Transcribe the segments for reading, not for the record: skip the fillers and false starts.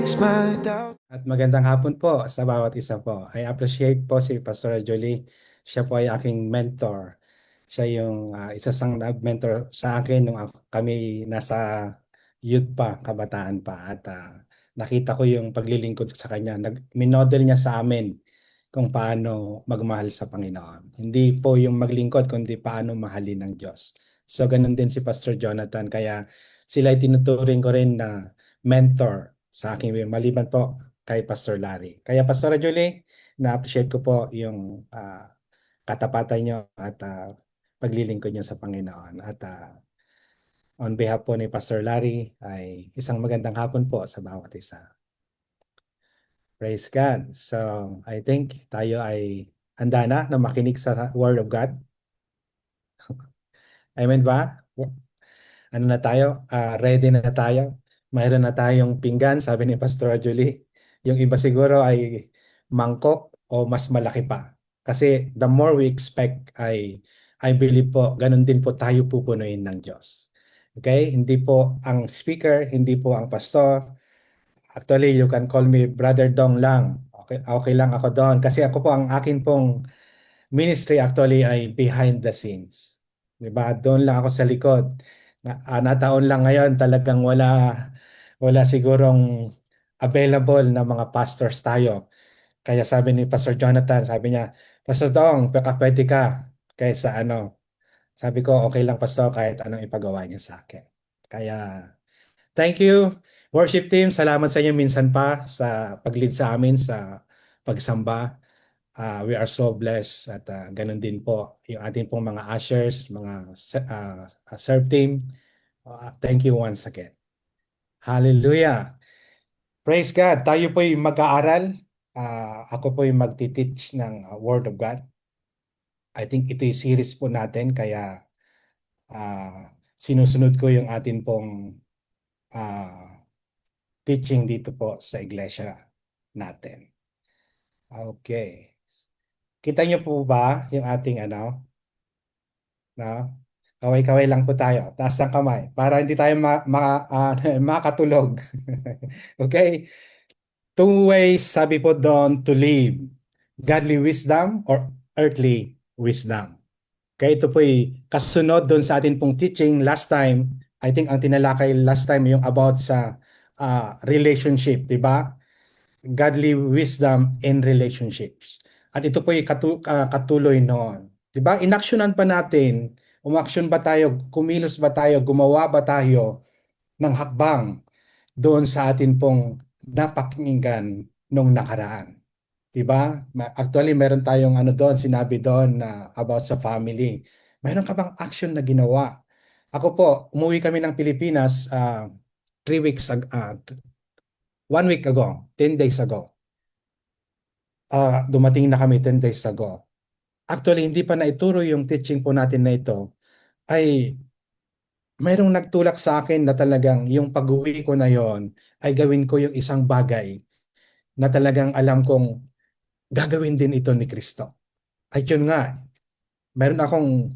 makes my doubt. At magandang hapon po sa bawat isa po. I appreciate po si Pastor Jolie. Siya po ay aking mentor. Siya yung isa sang nag-mentor sa akin nung kami nasa youth pa, kabataan pa. At nakita ko yung paglilingkod sa kanya. Minodel niya sa amin kung paano magmahal sa Panginoon. Hindi po yung maglingkod, kundi paano mahalin ng Diyos. So ganun din si Pastor Jonathan. Kaya sila ay tinuturing ko rin na mentor sa aking maliban po kay Pastor Larry. Kaya Pastor Julie, na-appreciate ko po yung katapatan nyo at paglilingkod nyo sa Panginoon. At on behalf po ni Pastor Larry, ay isang magandang hapon po sa bawat isa. Praise God. So, I think tayo ay handa na makinig sa Word of God. Amen ba? Ano na tayo? Ready na tayo? Mayroon na tayong pinggan, sabi ni Pastor Julie. Yung iba siguro ay mangkok o mas malaki pa. Kasi the more we expect ay I believe po, ganun din po tayo pupunuin ng Diyos. Okay? Hindi po ang speaker, hindi po ang pastor. Actually, you can call me Brother Dong lang. Okay, okay lang ako doon. Kasi ako po, ang akin pong ministry actually ay behind the scenes. 'Di ba? Doon lang ako sa likod. Nataon lang ngayon talagang wala sigurong available na mga pastors tayo. Kaya sabi ni Pastor Jonathan, sabi niya, Pastor Dong, baka pwede ka kaysa ano. Sabi ko, okay lang Pastor kahit anong ipagawa niya sa akin. Kaya thank you worship team. Salamat sa inyo minsan pa sa pag-lead sa amin sa pagsamba. We are so blessed at ganun din po yung ating pong mga ushers, mga serve team. Thank you once again. Hallelujah. Praise God. Tayo po yung mag-aaral. Ako po yung magti-teach ng Word of God. I think ito yung series po natin kaya sinusunod ko yung atin pong teaching dito po sa iglesia natin. Okay. Kita niyo po ba yung ating ano? No? Kaway-kaway lang po tayo. Taas ang kamay para hindi tayo makatulog. Okay? Two ways, sabi po doon, to live. Godly wisdom or earthly wisdom. Okay, ito po ay kasunod doon sa atin pong teaching last time. I think ang tinalakay last time yung about sa relationship, di ba? Godly wisdom in relationships. At ito po ay katuloy noon. 'Di ba? Inaksyonan pa natin, umaksyon ba tayo, kumilos ba tayo, gumawa ba tayo ng hakbang doon sa atin pong napakinggan nung nakaraan. 'Di ba? Actually, meron tayong ano doon, sinabi doon na about sa family. Meron ka bang action na ginawa? Ako po, umuwi kami ng Pilipinas 3 weeks 1 week ago, 10 days ago. Dumating na kami 10 days ago. Actually, hindi pa naituro yung teaching po natin na ito, ay mayroong nagtulak sa akin na talagang yung pag-uwi ko na yon ay gawin ko yung isang bagay na talagang alam kong gagawin din ito ni Kristo. Ay yun nga, meron akong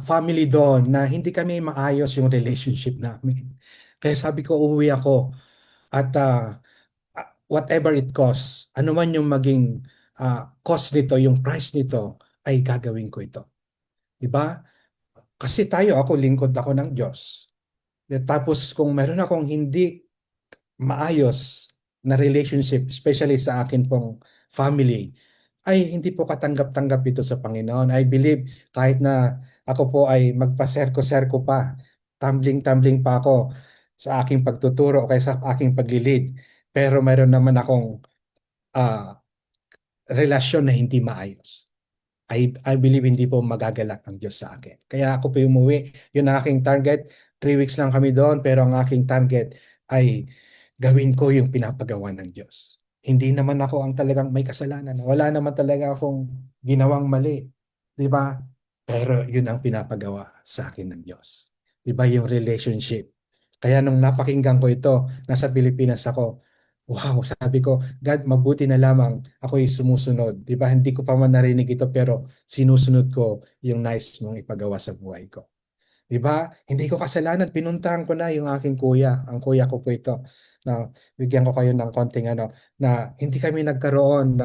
family doon na hindi kami maayos yung relationship namin. Kaya sabi ko, uwi ako at whatever it costs, ano man yung maging cost nito, yung price nito, ay gagawin ko ito. Diba? Kasi ako, lingkod ako ng Diyos. Tapos kung meron akong hindi maayos na relationship, especially sa akin pong family, ay hindi po katanggap-tanggap ito sa Panginoon. I believe kahit na ako po ay magpaserko-serko pa, tumbling-tumbling pa ako sa aking pagtuturo o kaya sa aking paglilid, pero meron naman akong ah, relasyon na hindi maayos. I believe hindi po magagalak ang Diyos sa akin. Kaya ako po umuwi. Yun ang aking target. 3 weeks lang kami doon, pero ang aking target ay gawin ko yung pinapagawa ng Diyos. Hindi naman ako ang talagang may kasalanan. Wala naman talaga akong ginawang mali. Di ba? Pero yun ang pinapagawa sa akin ng Diyos. Di ba yung relationship? Kaya nung napakinggan ko ito, nasa Pilipinas ako, wow, sabi ko, God, mabuti na lamang ako'y sumusunod. Di ba? Hindi ko pa man narinig ito pero sinusunod ko yung nice mong ipagawa sa buhay ko. Di ba? Hindi ko kasalanan. Pinuntahan ko na yung aking kuya. Ang kuya ko po ito. na bigyan ko kayo ng konting ano, na hindi kami nagkaroon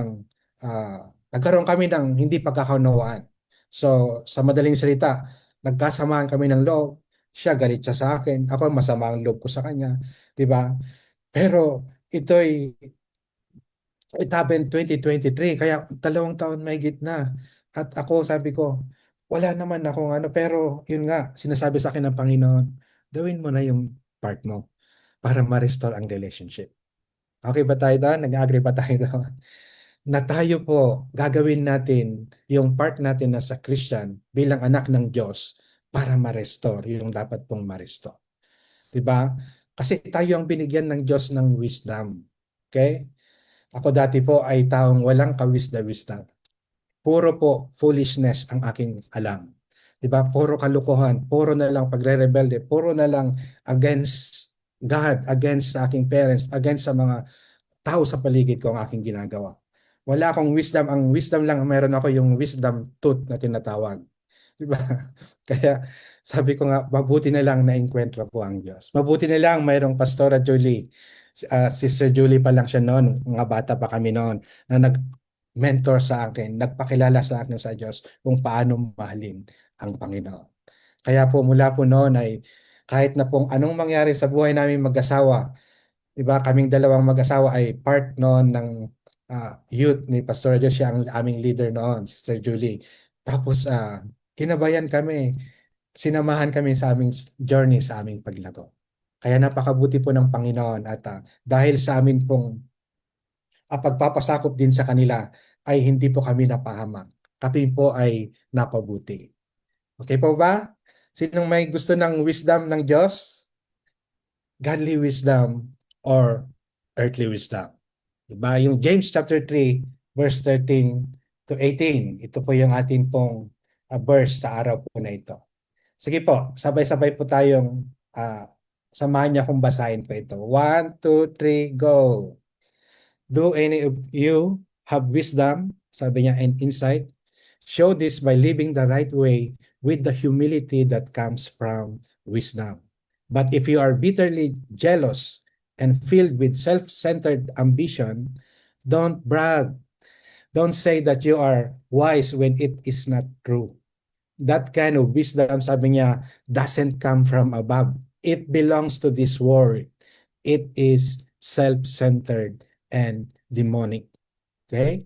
kami ng hindi pagkakaunawaan. So, sa madaling salita, nagkasamaan kami ng loob. Siya galit siya sa akin, ako masama ang loob ko sa kanya, 'di ba? Pero ito'y it happened 2023, kaya 2 taon mahigit na. At ako sabi ko, wala naman akong ano, pero yun nga, sinasabi sa akin ng Panginoon, gawin mo na yung part mo para ma-restore ang relationship. Okay ba tayo doon? Nag-agree ba tayo doon? Na tayo po, gagawin natin yung part natin na sa Christian bilang anak ng Diyos para ma-restore yung dapat pong ma-restore. Diba? Kasi tayo ang binigyan ng Diyos ng wisdom. Okay? Ako dati po ay taong walang kawisda-wisdom. Puro po foolishness ang aking alam. 'Di ba? Puro kalukuhan, puro na lang pagre-rebelde, puro na lang against God, against sa aking parents, against sa mga tao sa paligid ko ang aking ginagawa. Wala akong wisdom, ang wisdom lang meron ako yung wisdom tooth na tinatawag. 'Di ba? Kaya sabi ko nga, mabuti na lang na-enkwentro ko ang Diyos. Mabuti na lang mayroong Pastora Julie. Sister Julie pa lang siya noon, mga bata pa kami noon, na nag-mentor sa akin, nagpakilala sa akin sa Diyos kung paano mahalin ang Panginoon. Kaya po mula po noon ay kahit na pong anong mangyari sa buhay namin mag-asawa, 'di ba, kaming dalawang mag-asawa ay part noon ng youth ni Pastor Josh, siya ang aming leader noon, Sister Julie. Tapos kinabayan kami, sinamahan kami sa aming journey sa aming paglago. Kaya napakabuti po ng Panginoon at dahil sa amin pong pagpapasakop din sa kanila ay hindi po kami napahamak. Kami po ay napabuti. Okay po ba? Sinong may gusto ng wisdom ng Diyos? Godly wisdom or earthly wisdom? Diba? Yung James chapter 3, verse 13 to 18. Ito po yung ating pong verse sa araw po na ito. Sige po, sabay-sabay po tayong samahan niya kung basahin po ito. 1, 2, 3, go! Do any of you have wisdom, sabi niya, and insight? Show this by living the right way with the humility that comes from wisdom. But if you are bitterly jealous and filled with self-centered ambition, don't brag. Don't say that you are wise when it is not true. That kind of wisdom, sabi niya, doesn't come from above. It belongs to this world. It is self-centered and demonic. Okay?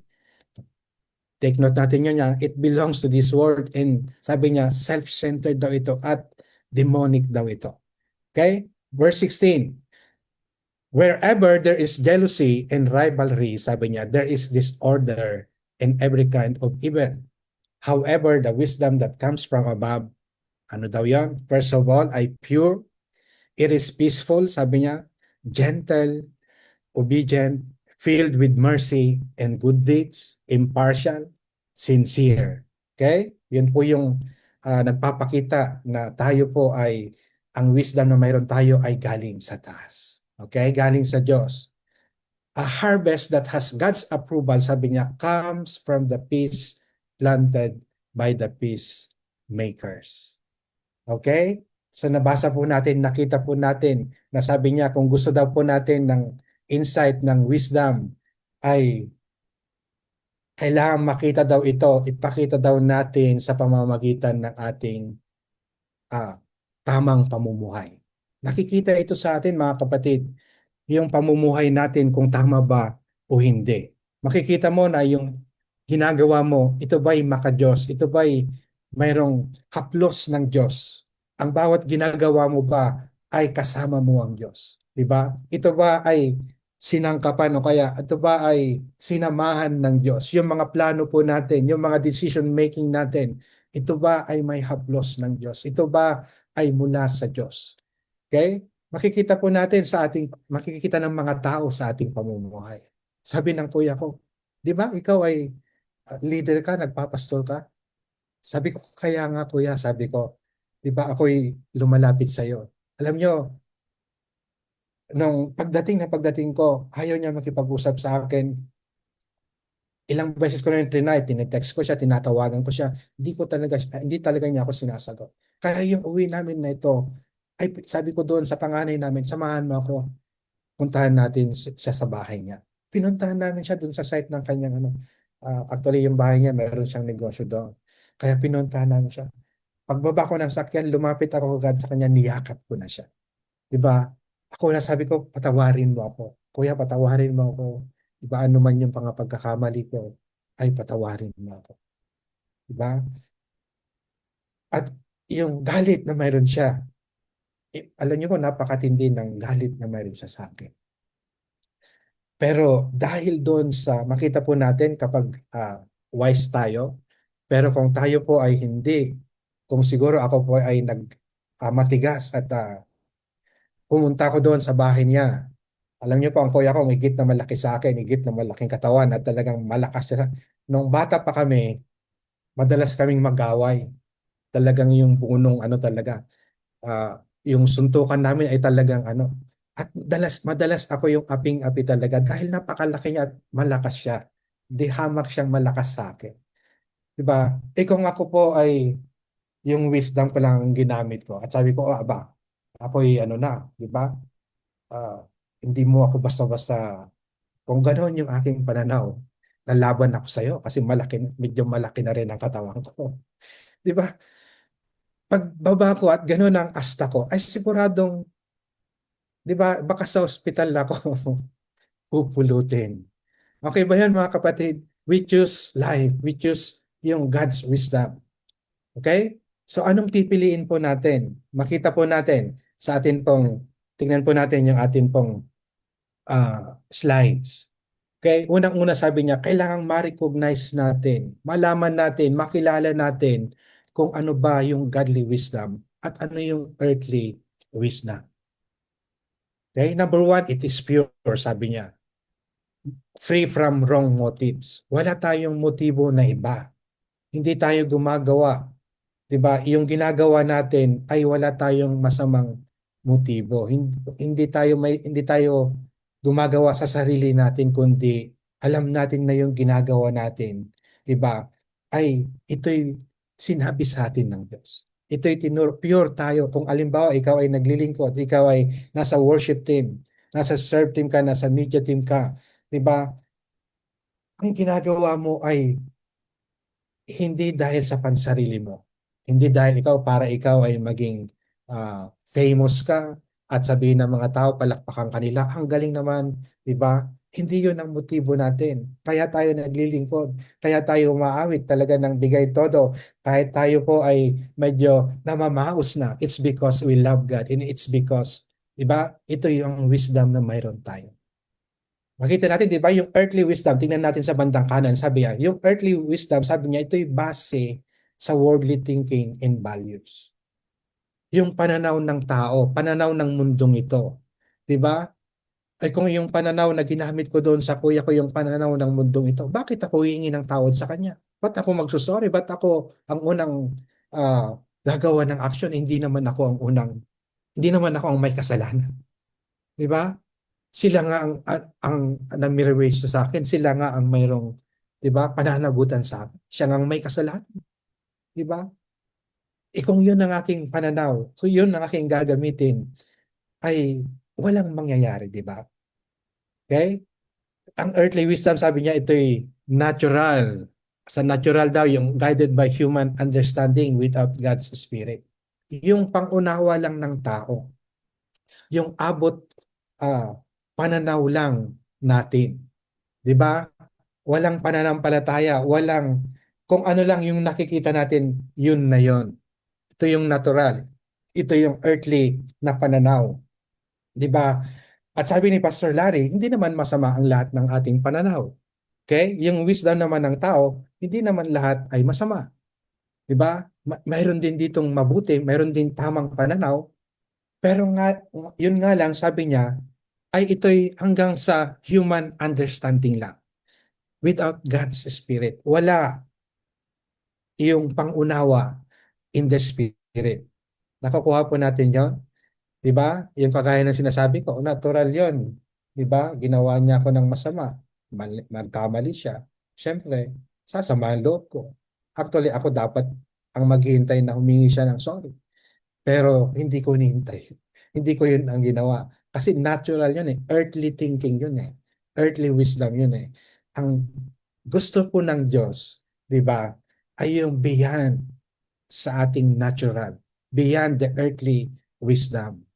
Take note natin yun niya. It belongs to this world, and sabi niya, self-centered daw ito at demonic daw ito. Okay? Verse 16. Wherever there is jealousy and rivalry, sabi niya, there is disorder and every kind of evil. However, the wisdom that comes from above, ano daw yan? First of all, ay pure. It is peaceful, sabi niya, gentle, obedient, filled with mercy and good deeds, impartial, sincere. Okay? Yun po yung nagpapakita na tayo po ay, ang wisdom na mayroon tayo ay galing sa taas. Okay? Galing sa Diyos. A harvest that has God's approval, sabi niya, comes from the peace planted by the peacemakers. Okay? So nabasa po natin, nakita po natin na sabi niya kung gusto daw po natin ng insight, ng wisdom, ay kailangan makita daw ito, ipakita daw natin sa pamamagitan ng ating tamang pamumuhay. Nakikita ito sa atin mga kapatid, yung pamumuhay natin kung tama ba o hindi. Makikita mo na yung ginagawa mo, ito ba'y maka-Diyos? Ito ba'y mayroong haplos ng Diyos? Ang bawat ginagawa mo ba ay kasama mo ang Diyos? Diba? Ito ba ay sinangkapan o kaya ito ba ay sinamahan ng Diyos? Yung mga plano po natin, yung mga decision making natin, ito ba ay may haplos ng Diyos? Ito ba ay mula sa Diyos? Okay? Makikita po natin sa ating, makikita ng mga tao sa ating pamumuhay. Sabi ng kuya ko, di ba ikaw ay leader ka, nagpapastol ka? Sabi ko, kaya nga kuya, sabi ko, di ba ako'y lumalapit sa iyo. Alam nyo, nung pagdating ko, ayaw niya makipag-usap sa akin. Ilang beses ko na yung trinay, tinetext ko siya, tinatawagan ko siya. Hindi talaga niya ako sinasagot. Kaya yung uwi namin na ito, ay sabi ko doon sa panganay namin, samahan mo ako. puntahan natin siya sa bahay niya. Pinuntahan namin siya dun sa site ng kanyang ano. Actually, yung bahay niya, meron siyang negosyo doon. Kaya pinuntahan namin siya. Pagbaba ko ng sakyan, lumapit ako agad sa kanya, niyakap ko na siya. Diba? Ako na sabi ko, patawarin mo ako. Kuya, patawarin mo ako. Diba, ano man yung mga pagkakamali ko, ay patawarin mo ako. Diba? At yung galit na mayroon siya, alam niyo po, napakatindi ng galit na mayroon siya sa akin. Pero dahil doon sa makita po natin kapag wise tayo, pero kung tayo po ay hindi, kung siguro ako po ay matigas at pumunta ko doon sa bahay niya. Alam niyo po, ang kuya ko, higit na malaki sa akin, higit na malaking katawan at talagang malakas siya. Nung bata pa kami, madalas kaming mag-away. Talagang yung punong ano talaga, yung suntukan namin ay talagang ano. At madalas ako yung aping-api talaga dahil napakalaki niya at malakas siya. Di hamak siyang malakas sa akin. Diba? Kung ako po ay yung wisdom ko lang ang ginamit ko at sabi ko, aba, ako'y ano na, di ba? Ah, hindi mo ako basta-basta, kung gano'n yung aking pananaw, lalaban ako sa'yo kasi medyo malaki na rin ang katawan ko. Di ba? Pagbaba ko at gano'n ang asta ko, ay siguradong, di ba, baka sa ospital ako pupulutin. Okay ba yan mga kapatid? We choose life. We choose yung God's wisdom. Okay? So anong pipiliin po natin? Makita po natin sa atin pong, tingnan po natin yung atin pong slides. Okay, unang-una sabi niya, kailangang ma-recognize natin, malaman natin, makilala natin kung ano ba yung godly wisdom at ano yung earthly wisdom. Okay, number one, it is pure, sabi niya. Free from wrong motives. Wala tayong motibo na iba. Hindi tayo gumagawa, 'di ba? Yung ginagawa natin ay wala tayong masamang motibo. Hindi tayo gumagawa sa sarili natin kundi alam natin na yung ginagawa natin, 'di ba? Ay ito'y sinabi sa atin ng Diyos. Ito'y pure tayo. Kung alimbawa ikaw ay naglilingkod, ikaw ay nasa worship team, nasa serve team ka, nasa media team ka, 'di ba? Ang ginagawa mo ay hindi dahil sa pansarili mo. Hindi dahil para ikaw ay maging famous ka at sabihin ng mga tao, palakpakan kanila, ang galing naman, di ba? Hindi yun ang motibo natin. Kaya tayo naglilingkod, kaya tayo umaawit talaga ng bigay todo. Kahit tayo po ay medyo namamaos na, it's because we love God and it's because, di ba? Ito yung wisdom na mayroon tayo. Makita natin, di ba, yung earthly wisdom, tingnan natin sa bandang kanan, sabi niya, yung earthly wisdom, sabi niya, ito'y base sa worldly thinking and values. Yung pananaw ng tao, pananaw ng mundong ito. Di ba? Ay kung yung pananaw na ginamit ko doon sa kuya ko, yung pananaw ng mundong ito, bakit ako hihingi ng tawad sa kanya? Ba't ako magsusorry? Ba't ako ang unang gagawa ng action? Hindi naman ako ang may kasalanan. Di ba? Sila nga ang namirewage sa akin, sila nga ang mayroong, 'di ba, pananagutan sa akin. Siya nga ang may kasalanan, 'di ba? Kung 'yun ang aking pananaw, kung 'yun ang aking gagamitin, ay walang mangyayari, 'di ba? Okay? Ang earthly wisdom, sabi niya, ito'y natural. Sa natural daw, yung guided by human understanding without God's Spirit. Yung pangunawa lang ng tao, yung abot ah, pananaw lang natin. 'Di ba? Walang pananampalataya, kung ano lang yung nakikita natin, yun na yun. Ito yung natural. Ito yung earthly na pananaw. 'Di ba? At sabi ni Pastor Larry, hindi naman masama ang lahat ng ating pananaw. Okay? Yung wisdom naman ng tao, hindi naman lahat ay masama. 'Di ba? Mayroon din ditong mabuti, mayroon din tamang pananaw, pero nga yun nga lang sabi niya ay ito'y hanggang sa human understanding lang. Without God's Spirit. Wala yung pangunawa in the Spirit. Nakukuha po natin yon, di ba? Yung kagaya ng sinasabi ko, natural yon, di ba? Ginawa niya ako ng masama. Magkamali siya. Siyempre, sasama ang loob ko. Actually, ako dapat ang maghihintay na humingi siya ng sorry. Pero hindi ko hinihintay. Hindi ko yun ang ginawa. Kasi natural yun eh. Earthly thinking yun eh. Earthly wisdom yun eh. Ang gusto po ng Diyos, di ba, ay yung beyond sa ating natural, beyond the earthly wisdom.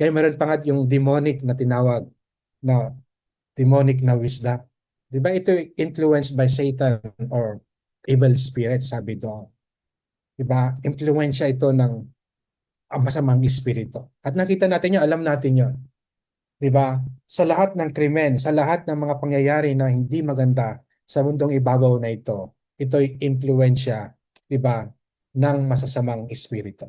Kaya meron pa nga yung demonic na tinawag na demonic na wisdom. Di ba ito influenced by Satan or evil spirit, sabi doon. Di ba? Impluensya ito ng masamang espiritu. At nakita natin yun, alam natin yun. 'Di ba? Sa lahat ng krimen, sa lahat ng mga pangyayari na hindi maganda sa mundong ibabaw na ito, ito'y impluwensya, 'di ba, ng masasamang espiritu.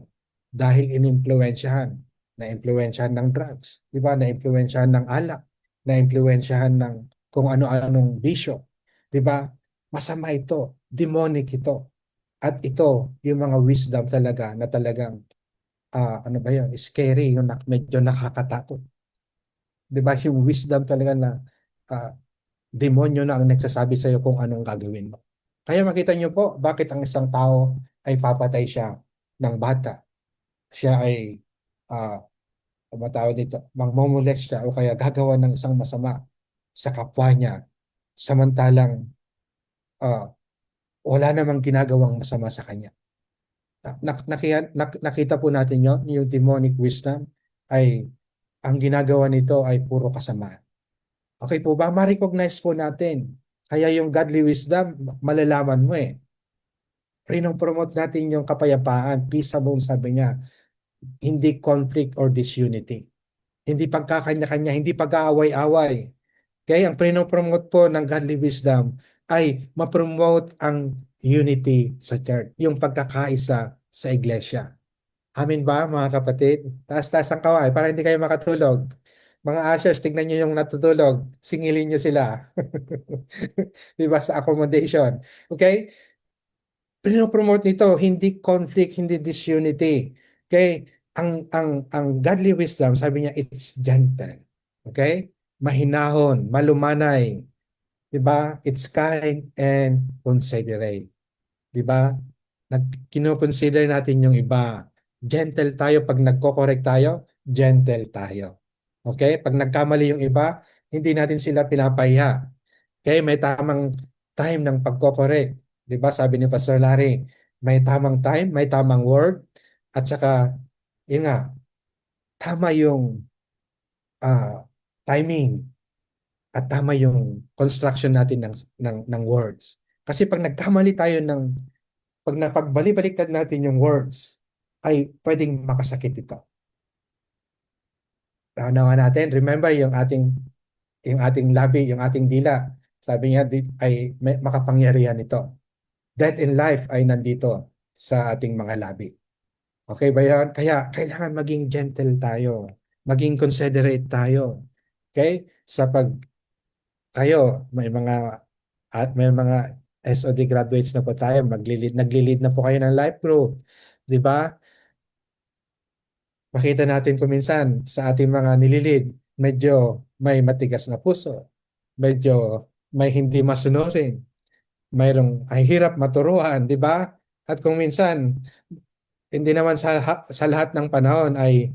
Dahil inimpluwensyahan, na-impluwensyahan ng drugs, 'di ba? Na-impluwensyahan ng alak, na-impluwensyahan ng kung ano-anong bisyo, 'di ba? Masama ito, demonic ito. At ito, yung mga wisdom talaga na talagang ano ba 'yun? Scary, yung medyo nakakatakot. 'Di ba yung wisdom talaga na ah, demonyo na ang nagsasabi sa iyo kung anong gagawin mo. Kaya makita niyo po bakit ang isang tao ay papatay siya ng bata. Siya ay uh, matawag dito, mangmomolest siya o kaya gagawa ng isang masama sa kapwa niya samantalang ah, wala namang ginagawang masama sa kanya. Nakita po natin yun, yung demonic wisdom ay ang ginagawa nito ay puro kasamaan. Okay po ba? Ma-recognize po natin. Kaya yung godly wisdom, malalaman mo eh. Promote natin yung kapayapaan, peaceable, sabi niya. Hindi conflict or disunity. Hindi pagkakanya-kanya, hindi pag-aaway-away. Kaya ang promote po ng godly wisdom ay ma-promote ang unity sa church, yung pagkakaisa sa iglesia. Amin ba, mga kapatid? Taas-taas ang kaway para hindi kayo makatulog. Mga ushers, tignan nyo yung natutulog. Singilin nyo sila. Diba? Sa accommodation. Okay? Pinopromote nito, hindi conflict, hindi disunity. Okay? Ang godly wisdom, sabi niya, it's gentle. Okay? Mahinahon, malumanay. Diba? It's kind and considerate. 'Di ba? Kino-consider natin yung iba. Gentle tayo pag nagko-correct tayo, gentle tayo. Okay? Pag nagkamali yung iba, hindi natin sila pinapahiya. Okay? May tamang time ng pagko-correct. 'Di ba? Sabi ni Pastor Larry, may tamang time, may tamang word, at saka yun nga, tama yung ah, timing at tama yung construction natin ng words. Kasi pag nagkamali tayo pag napagbali-baliktad natin yung words, ay pwedeng makasakit ito. Naunawa natin, remember yung ating labi, yung ating dila. Sabi niya ay makapangyarihan ito. Death in life ay nandito sa ating mga labi. Okay ba yan? Kaya kailangan maging gentle tayo. Maging considerate tayo. Okay? Sa pag tayo, may mga SOD graduates na po tayo, naglilid na po kayo ng life group. 'Di ba? Makita natin kung minsan sa ating mga nililid, medyo may matigas na puso, medyo may hindi masunurin, mayroong ay hirap maturuan, di ba? At kung minsan, hindi naman sa lahat ng panahon ay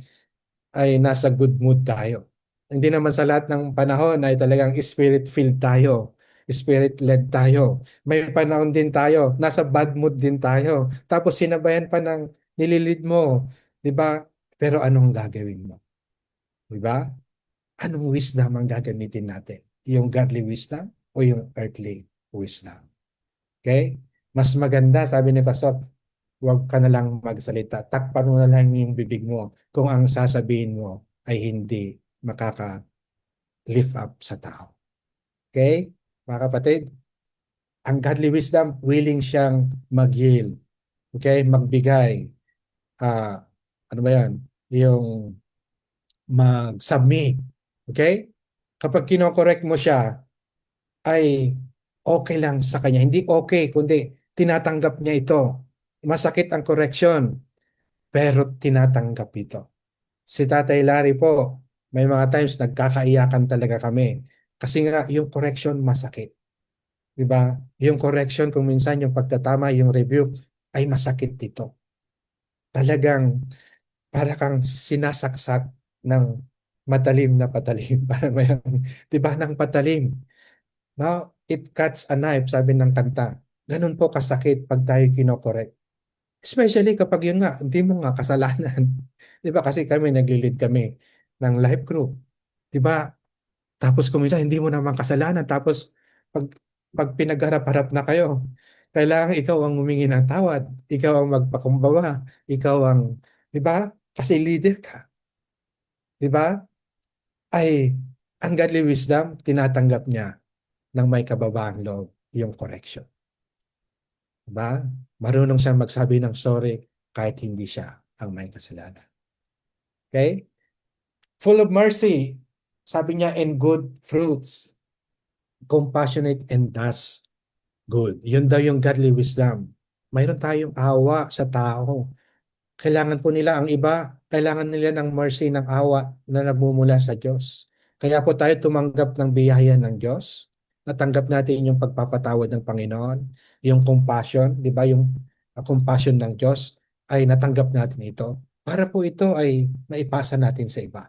nasa good mood tayo. Hindi naman sa lahat ng panahon ay talagang spirit-filled tayo, spirit-led tayo. May panahon din tayo, nasa bad mood din tayo. Tapos sinabayan pa ng nililid mo, di ba? Pero anong gagawin mo? Di ba? Anong wisdom ang gagamitin natin? Yung godly wisdom o yung earthly wisdom? Okay? Mas maganda, sabi ni Pastor, huwag ka na lang magsalita. Takpan mo na lang yung bibig mo kung ang sasabihin mo ay hindi makaka-lift up sa tao. Okay? Mga kapatid, ang godly wisdom, willing siyang mag-yield. Okay? Magbigay. Ah, ano ba yan? Yung mag-submit. Okay? Kapag kinokorek mo siya, ay okay lang sa kanya. Hindi okay, kundi tinatanggap niya ito. Masakit ang correction, pero tinatanggap ito. Si Tatay Larry po, may mga times nagkakaiyakan talaga kami. Kasi nga, yung correction masakit. Di ba? Yung correction, kung minsan yung pagtatama, yung review, ay masakit dito. Talagang para kang sinasaksak ng matalim na patalim. Parang may, di ba, ng patalim. No? It cuts a knife, sabi ng kanta. Ganun po kasakit pag tayo kinokorek. Especially kapag yun nga, hindi mo nga kasalanan. Di ba? Kasi kami, naglilid kami ng life group. Di ba? Tapos kung minsan, hindi mo naman kasalanan. Tapos, pag, pag pinagharap-harap na kayo, kailangan ikaw ang humingi ng tawad. Ikaw ang magpakumbaba. Ikaw ang, di ba? Kasi leader ka. Di ba? Ay, ang godly wisdom, tinatanggap niya ng may kababaang loob yung correction. Di ba? Marunong siya magsabi ng sorry kahit hindi siya ang may kasalanan. Okay? Full of mercy. Sabi niya, and good fruits. Compassionate and does good. Yun daw yung godly wisdom. Mayroon tayong awa sa tao. Kailangan po nila ang iba, kailangan nila ng mercy, ng awa na nagmumula sa Diyos. Kaya po tayo tumanggap ng biyaya ng Diyos. Natanggap natin yung pagpapatawad ng Panginoon, yung compassion, di ba? Yung compassion ng Diyos ay natanggap natin ito. Para po ito ay maipasa natin sa iba.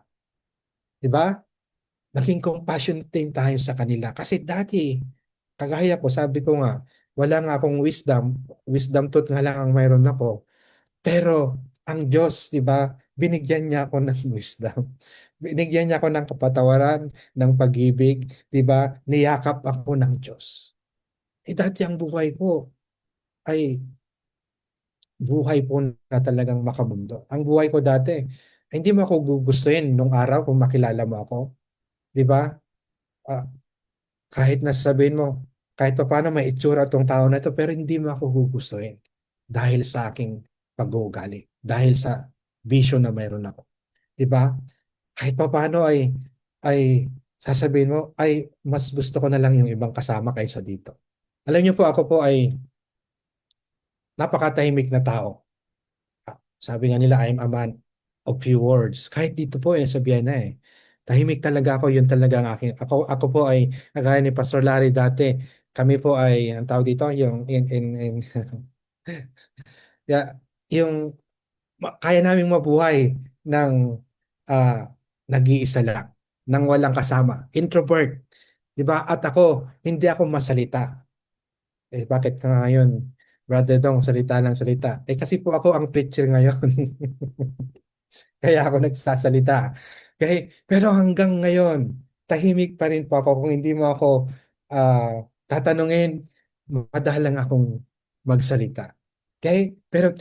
Di ba? Naging compassionate din tayo sa kanila. Kasi dati, kagaya ko, sabi ko nga, wala nga akong wisdom tooth nga lang ang mayroon ako. Pero ang Diyos, di ba, binigyan niya ako ng wisdom. Binigyan niya ako ng kapatawaran, ng pag-ibig, di ba? Niyakap ako ng Diyos. Eh dati ang buhay ko ay buhay po na talagang makamundo. Ang buhay ko dati, ay hindi mo ako gugustuhin nung araw kung makilala mo ako. Di ba? Ah, kahit nasasabihin mo, kahit pa paano may itsura tong tao na ito, pero hindi mo ako gugustuhin dahil sa aking pag-uugali, dahil sa vision na mayroon ako. 'Di ba? Kahit pa paano ay sasabihin mo, ay mas gusto ko na lang yung ibang kasama kaysa dito. Alam niyo po, ako po ay napakatahimik na tao. Sabi nga nila, I'm a man of few words. Kahit dito po sa Vienna tahimik talaga ako, yun talaga ang aking. Ako po ay, kagaya ni Pastor Larry dati, kami po ay, ang tawag dito, yung, in yeah, yung, kaya naming mabuhay ng ah, nag-iisa lang, nang walang kasama. Introvert. Di ba? At ako, hindi ako masalita. Eh, bakit ka ngayon, Brother Dong, salita ng salita? Eh, kasi po ako ang preacher ngayon. Kaya ako nagsasalita. Pero hanggang ngayon, tahimik pa rin po ako. Kung hindi mo ako tatanungin, madalang akong magsalita. Pero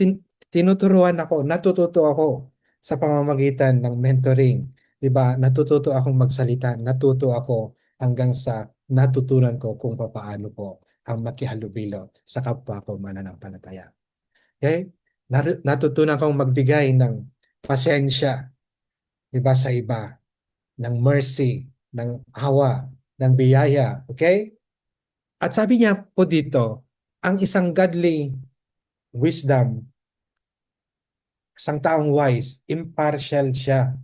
tinuturuan ako, natututo ako sa pamamagitan ng mentoring. 'Di ba? Natututo akong magsalita, natuto ako hanggang sa natutunan ko kung paano po ang makihalubilo sa kapwa ko mananampalataya. Okay? Natutunan kong magbigay ng pasensya, iba sa iba, ng mercy, ng awa, ng biyaya. Okay? At sabi niya po dito, ang isang godly wisdom, isang taong wise, impartial siya.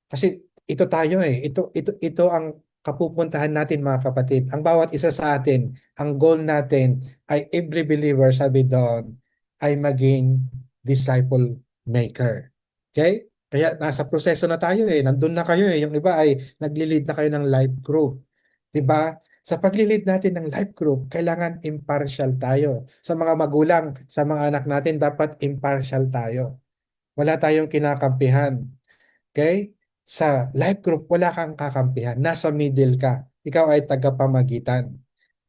Kasi ito tayo ito ang kapupuntahan natin mga kapatid. Ang bawat isa sa atin, ang goal natin ay every believer, sabi doon, ay maging disciple maker. Okay? Kaya nasa proseso na tayo Nandun na kayo Yung iba ay nagli-lead na kayo ng life group. 'Di ba? Sa pagli-lead natin ng life group, kailangan impartial tayo. Sa mga magulang, sa mga anak natin, dapat impartial tayo. Wala tayong kinakampihan. Okay? Sa life group, wala kang kakampihan. Nasa middle ka. Ikaw ay tagapamagitan.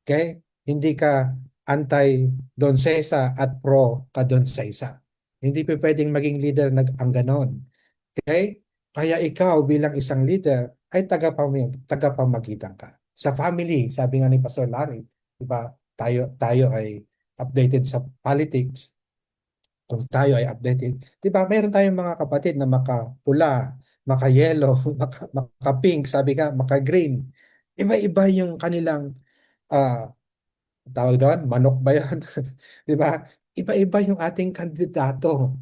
Okay? Hindi ka anti-donsesa at pro ka donsesa. Hindi pa pwedeng maging leader ang ganon. Okay? Kaya ikaw bilang isang leader ay tagapamagitan ka. Sa family, sabi nga ni Pastor Larry, di ba? Tayo ay updated sa politics, kung tayo ay updated. Di ba, mayroon tayong mga kapatid na makapula, maka-yellow, maka-pink, sabi ka, maka-green. Iba-iba yung kanilang tawag doon, manok ba yan? Di ba? Iba-iba yung ating kandidato.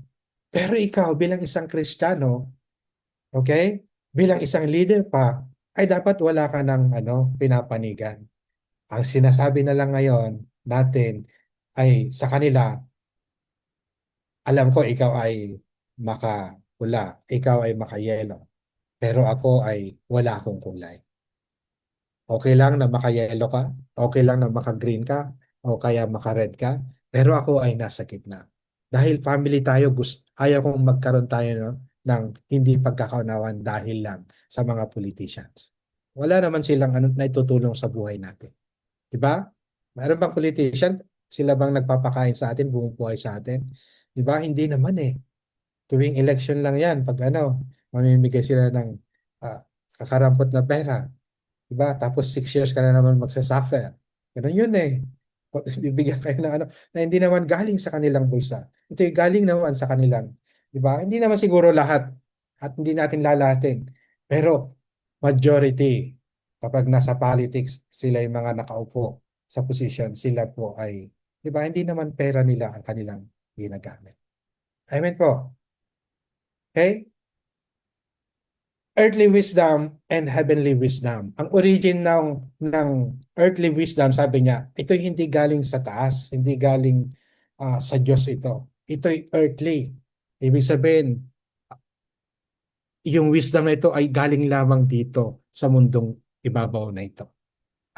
Pero ikaw bilang isang Kristiyano, okay? Bilang isang leader pa, ay dapat wala ka ng pinapanigan. Ang sinasabi na lang ngayon natin ay sa kanila, alam ko ikaw ay makapula, ikaw ay makayelo. pero ako ay wala akong kulay. Okay lang na maka-yellow ka, okay lang na maka-green ka, o kaya maka-red ka, pero ako ay nasa gitna. Dahil family tayo, ayaw kong magkaroon tayo no, ng hindi pagkakaunawan dahil lang sa mga politicians. Wala naman silang ano, na itutulong sa buhay natin. Di ba? Mayroon bang politician? Sila bang nagpapakain sa atin, bumubuhay sa atin? Di ba? Hindi naman eh. Tuwing election lang yan, pag ano, mamimigay sila ng ah, kakarampot na pera. Diba? Tapos 6 years ka na naman magsasuffer. Ganun yun eh. Bibigyan kayo ng ano, na hindi naman galing sa kanilang bulsa. Ito yung galing naman sa kanilang. Diba? Hindi naman siguro lahat at hindi natin lalahatin. Pero majority, kapag nasa politics, sila yung mga nakaupo sa position, sila po ay, diba? Hindi naman pera nila ang kanilang ginagamit. Amen po. Okay? Earthly wisdom and heavenly wisdom. Ang origin ng earthly wisdom, sabi niya, ito hindi galing sa taas, hindi galing sa Diyos ito. Ito'y earthly. Ibig sabihin, yung wisdom na ito ay galing lamang dito sa mundong ibabaw na ito.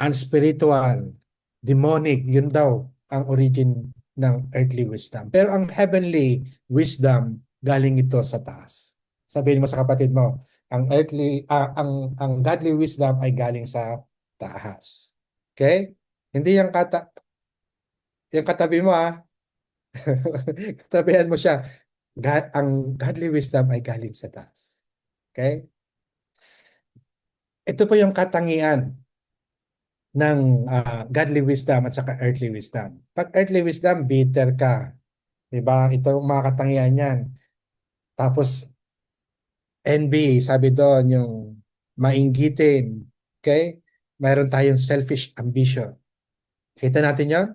Unspiritual, demonic, yun daw ang origin ng earthly wisdom. Pero ang heavenly wisdom, galing ito sa taas. Sabihin mo sa kapatid mo, ang godly wisdom ay galing sa taas. Okay? Hindi yung katabi mo katabihan mo siya. Ang godly wisdom ay galing sa taas. Okay? Ito po yung katangian ng godly wisdom at saka earthly wisdom. Pag earthly wisdom, bitter ka. Diba? Ito yung mga katangian niyan. Tapos, envy, sabi doon, yung mainggitin. Okay? Mayroon tayong selfish ambition. Kita natin yun?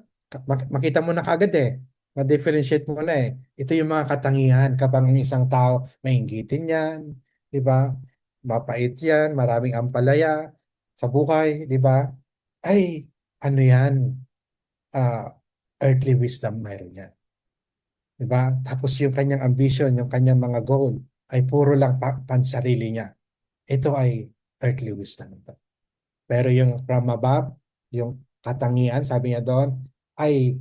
Makita mo na kagad eh. Ma-differentiate mo na eh. Ito yung mga katangian kapag ang isang tao mainggitin yan. Diba? Mapait yan, maraming ampalaya sa buhay. Diba? Ay, ano yan? uh, Earthly wisdom mayroon yan. Diba? Tapos yung kanyang ambition, yung kanyang mga goal ay puro lang pansarili niya. Ito ay earthly wisdom. Ito. Pero yung from above, yung katangian, sabi niya doon, ay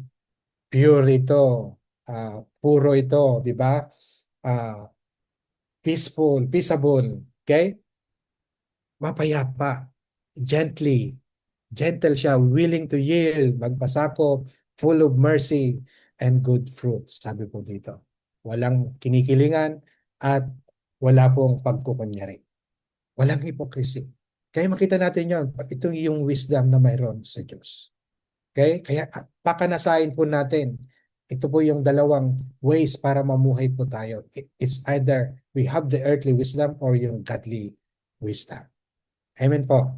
pure ito, puro ito, di ba? Uh, Peaceful, peaceable, okay? Mapayapa, gently, gentle siya, willing to yield, magpasakop, full of mercy and good fruit. Sabi po dito. Walang kinikilingan at wala pong pagkukunyari. Walang hypocrisy. Kaya makita natin yon. Ito yung wisdom na mayroon sa Diyos. Okay? Kaya pakanasain po natin. Ito po yung dalawang ways para mamuhay po tayo. It's either we have the earthly wisdom or yung godly wisdom. Amen po.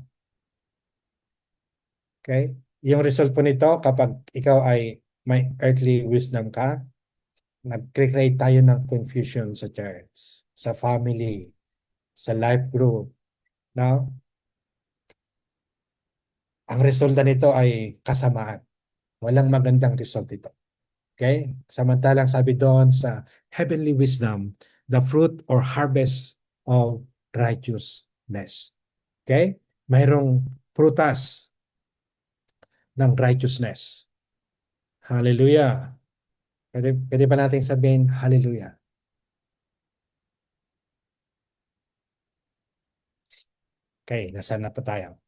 Okay? Yung result po nito, kapag ikaw ay may earthly wisdom ka, nag-create tayo ng confusion sa church, sa family, sa life group. Now, ang resulta nito ay kasamaan. Walang magandang result ito. Okay? Samantalang sabi doon sa heavenly wisdom, the fruit or harvest of righteousness. Okay? Mayroong prutas ng righteousness. Hallelujah. Pwede pa natin sabihin, hallelujah. Okay, nasaan na pa tayo?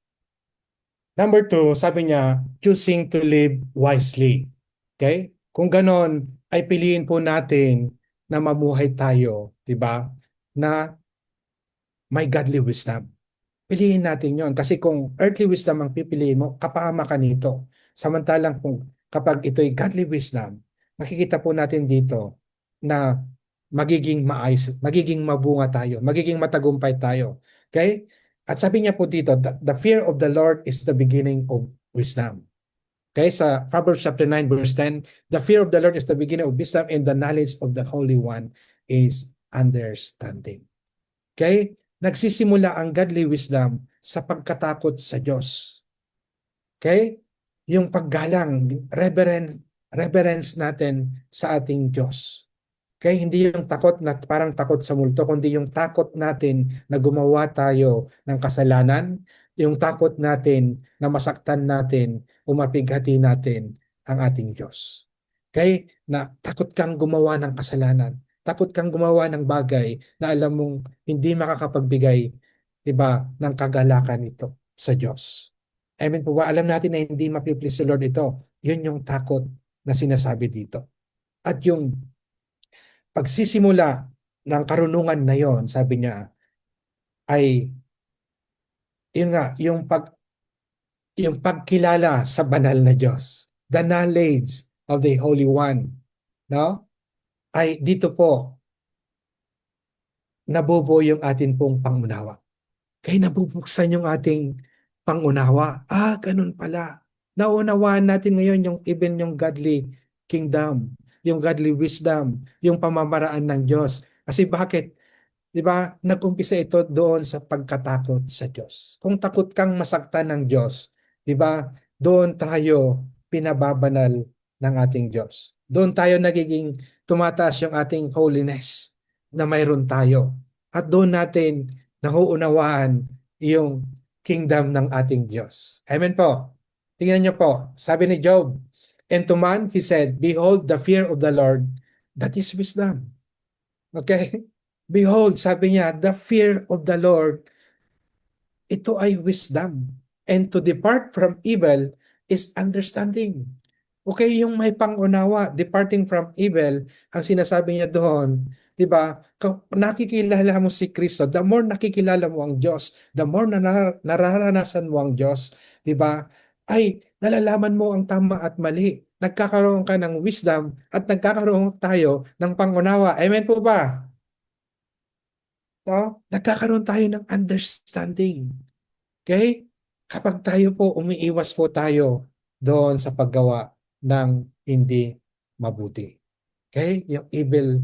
Number two, sabi niya, choosing to live wisely. Okay? Kung ganon, ay piliin po natin na mamuhay tayo, di ba? Na may godly wisdom. Piliin natin yon. Kasi kung earthly wisdom ang pipiliin mo, kapahama ka nito. Samantalang kung kapag ito'y godly wisdom, makikita po natin dito na magiging maayos, magiging mabunga tayo, magiging matagumpay tayo. Okay? At sabi niya po dito, the fear of the Lord is the beginning of wisdom. Okay, sa Proverbs chapter 9 verse 10, the fear of the Lord is the beginning of wisdom and the knowledge of the Holy One is understanding. Okay? Nagsisimula ang godly wisdom sa pagkatakot sa Diyos. Okay? Yung paggalang, reverence natin sa ating Diyos. Kaya hindi yung takot na parang takot sa multo, kundi yung takot natin na gumawa tayo ng kasalanan, yung takot natin na masaktan natin, umapighati natin ang ating Diyos. Kaya na takot kang gumawa ng kasalanan, takot kang gumawa ng bagay na alam mong hindi makakapagbigay, 'di ba, ng kagalakan ito sa Diyos. Amen po ba? Alam natin na hindi mapiplease si Lord ito. Yun yung takot na sinasabi dito. At yung pagsisimula ng karunungan na yon, sabi niya, ay yun nga, yung pagkilala sa banal na Diyos, the knowledge of the Holy One, no? Ay dito po nabubuo yung atin pong pangunawa. Kaya nabubuksan yung ating pangunawa. Ah, ganun pala. Naunawaan natin ngayon yung even yung godly kingdom, yung godly wisdom, yung pamamaraan ng Diyos. Kasi bakit? 'Di ba? Nag-umpisa ito doon sa pagkatakot sa Diyos. Kung takot kang masaktan ng Diyos, 'di ba? Doon tayo pinababanal ng ating Diyos. Doon tayo nagiging tumataas yung ating holiness na mayroon tayo. At doon natin nauunawaan yung kingdom ng ating Diyos. Amen po. Tingnan niyo po, sabi ni Job, and to man he said, behold the fear of the Lord, that is wisdom. Okay? Behold, sabi niya, the fear of the Lord, ito ay wisdom. And to depart from evil is understanding. Okay, yung may pangunawa, departing from evil, ang sinasabi niya doon, 'di ba? Nakikilala mo si Kristo, the more nakikilala mo ang Diyos, the more na nararanasan mo ang Diyos, 'di ba? Ay nalalaman mo ang tama at mali. Nagkakaroon ka ng wisdom at nagkakaroon tayo ng pangunawa. Amen po ba? No? Nagkakaroon tayo ng understanding. Okay? Kapag tayo po, umiiwas po tayo doon sa paggawa ng hindi mabuti. Okay? Yung evil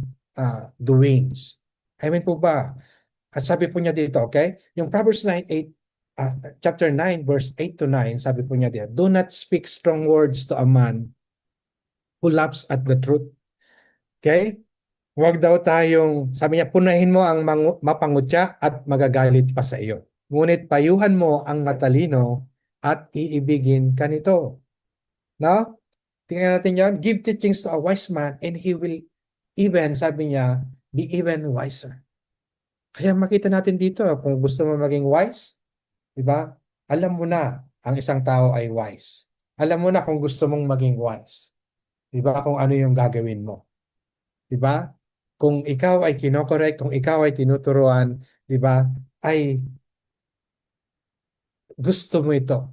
doings. Amen po ba? At sabi po niya dito, okay? Yung Proverbs 9:8, chapter 9, verse 8 to 9, sabi po niya dito, do not speak strong words to a man who laughs at the truth. Okay? Huwag daw tayong, sabi niya, punahin mo ang mapangutya at magagalit pa sa iyo. Ngunit payuhan mo ang matalino at iibigin ka nito. No? Tingnan natin yan. Give teachings to a wise man and he will even, sabi niya, be even wiser. Kaya makita natin dito, kung gusto mo maging wise, di ba? Alam mo na ang isang tao ay wise. Alam mo na kung gusto mong maging wise. Di ba? Kung ano yung gagawin mo. 'Di ba? Kung ikaw ay kinokorek, kung ikaw ay tinuturuan, 'di ba? Ay gusto mo ito.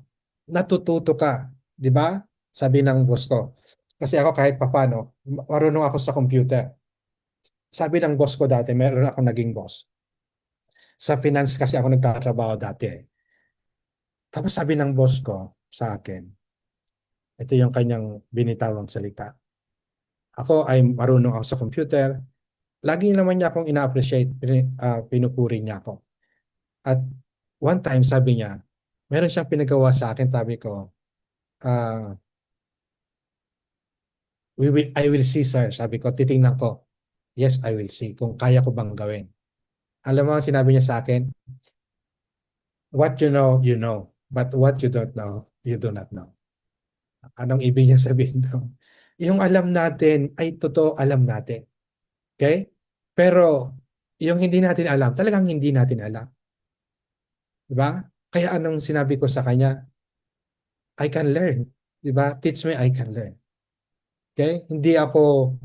Natututo ka, 'di ba? Sabi ng boss ko. Kasi ako kahit papano, marunong ako sa computer. Sabi ng boss ko dati, meron ako naging boss. Sa finance kasi ako nagtatrabaho dati. Tapos sabi ng boss ko sa akin, ito yung kanyang binitawang salita. Ako ay marunong ako sa computer. Lagi naman niya akong ina-appreciate, pinupuri niya ako. At one time, sabi niya, meron siyang pinagawa sa akin, sabi ko, uh, I will see, sir. Sabi ko, titingnan ko. Yes, I will see. Kung kaya ko bang gawin. Alam mo, sinabi niya sa akin, what you know. But what you don't know, you do not know. Anong ibig niya sabihin doon? Yung alam natin ay totoo alam natin. Okay? Pero yung hindi natin alam, talagang hindi natin alam. Diba? Kaya anong sinabi ko sa kanya? I can learn. Diba? Teach me, I can learn. Okay? Hindi ako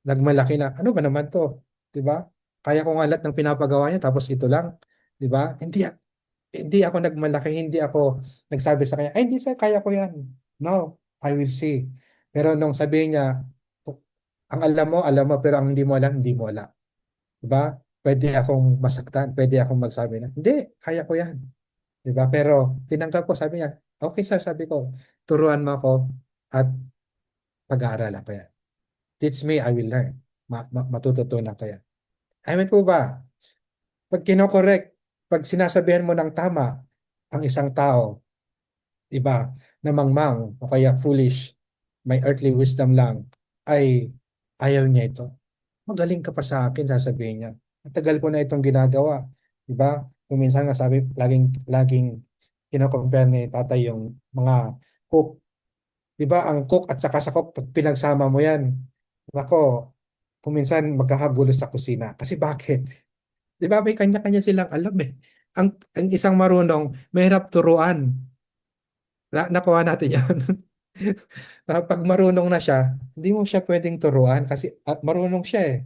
nagmalaki na, ano ba naman to? 'Di ba? Kaya ko nga lahat ng pinapagawa niya tapos ito lang, 'di ba? Hindi ako nagmalaki, hindi ako nagsabi sa kanya, ay hindi sir, kaya ko 'yan. No, I will see. Pero nung sabihin niya, ang alam mo, pero ang hindi mo alam, hindi mo alam. 'Di ba? Pwede akong masaktan, pwede akong magsabi na, hindi, kaya ko 'yan. 'Di ba? Pero tinanggap ko, sabi niya, okay sir, sabi ko, turuan mo ako at pag-aaralan ko 'yan. Teach me, I will learn. Matututunan ko yan. Amen po ba? Pag kinokorek, pag sinasabihan mo ng tama ang isang tao, iba, na mangmang o kaya foolish, may earthly wisdom lang, ay ayaw niya ito. Magaling ka pa sa akin, sasabihin niya. Matagal ko na itong ginagawa. Di ba? Kung minsan nga sabi, laging kino-compare ni tatay yung mga cook. Di ba? Ang cook at saka sa cook, pag pinagsama mo yan. Nako, kung minsan magkakagulo sa kusina. Kasi bakit? Di ba? May kanya-kanya silang alam eh. Ang isang marunong, mahirap turuan. Nakuha natin yan. Pag marunong na siya, hindi mo siya pwedeng turuan kasi marunong siya eh.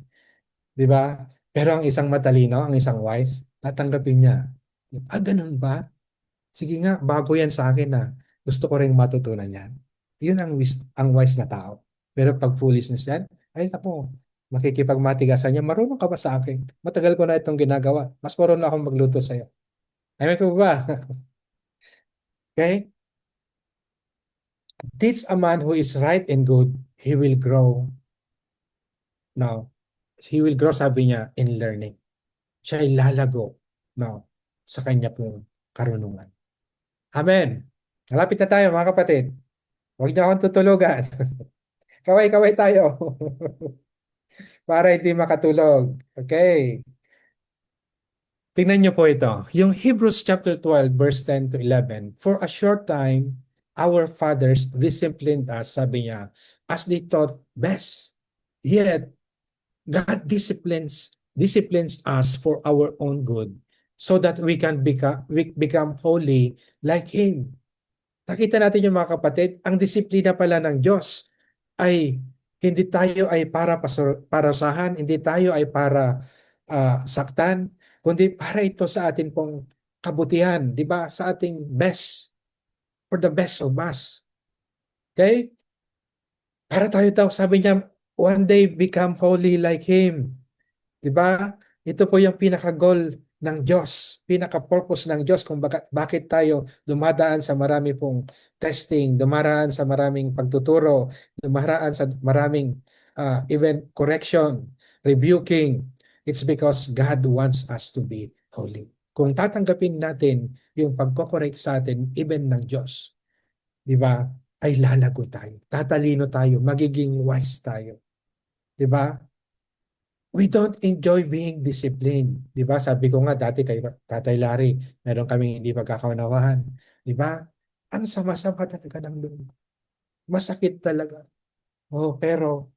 'Di ba? Pero ang isang matalino, ang isang wise, tatanggapin niya. Ganun ba? Sige nga, bago yan sa akin na gusto ko ring matutunan yan. Yun ang wise na tao. Pero pag foolishness yan, ay ako, makikipagmatigasan niya, marunong ka ba sa akin? Matagal ko na itong ginagawa. Mas marunong akong magluto sa'yo. Ay, ko ba? Okay? Teach a man who is right and good, he will grow. No. He will grow, sabi niya, in learning. Siya ay lalago, no, sa kanya pong karunungan. Amen. Malapit na tayo mga kapatid. Huwag niyo akong tutulugan. Kaway-kaway tayo. Para hindi makatulog. Okay. Tingnan niyo po ito. Yung Hebrews chapter 12 verse 10 to 11. For a short time, our fathers disciplined us, sabi niya, as they thought best. Yet, God disciplines us for our own good so that we become holy like Him. Nakita natin yung mga kapatid, ang disiplina pala ng Diyos ay hindi tayo ay para parasahan, hindi tayo ay para saktan, kundi para ito sa atin pong kabutihan, di ba? Sa ating best, for the best of us. Okay? Para tayo daw, sabi niya, one day become holy like Him. 'Di ba? Ito po yung pinaka-goal ng Diyos, pinaka-purpose ng Diyos kung bakit tayo dumadaan sa marami pong testing, dumaraan sa maraming pagtuturo, dumaraan sa maraming even correction, rebuking. It's because God wants us to be holy. Kung tatanggapin natin yung pagko-correct sa atin, even ng Diyos, 'di ba? Ay lalago tayo, tatalino tayo, magiging wise tayo. 'Di ba? We don't enjoy being disciplined. Di ba? Sabi ko nga dati kay Tatay Larry, meron kaming hindi pagkakaunawahan. Di ba? Ang sama-sama talaga ng loob. Masakit talaga. Oh, pero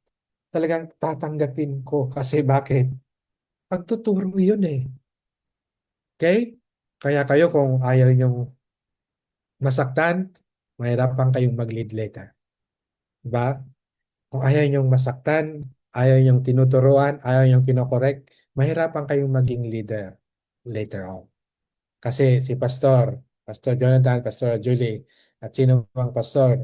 talagang tatanggapin ko kasi bakit? Pagtuturo yun eh. Okay? Kaya kayo kung ayaw niyong masaktan, mahirapan kayong mag-lead later. Di ba? Kung ayaw niyong masaktan, ayaw niyong tinuturuan, ayaw niyong kinokorek, mahirapan kayong maging leader later on. Kasi si Pastor Jonathan, Pastor Julie, at sino mang pastor,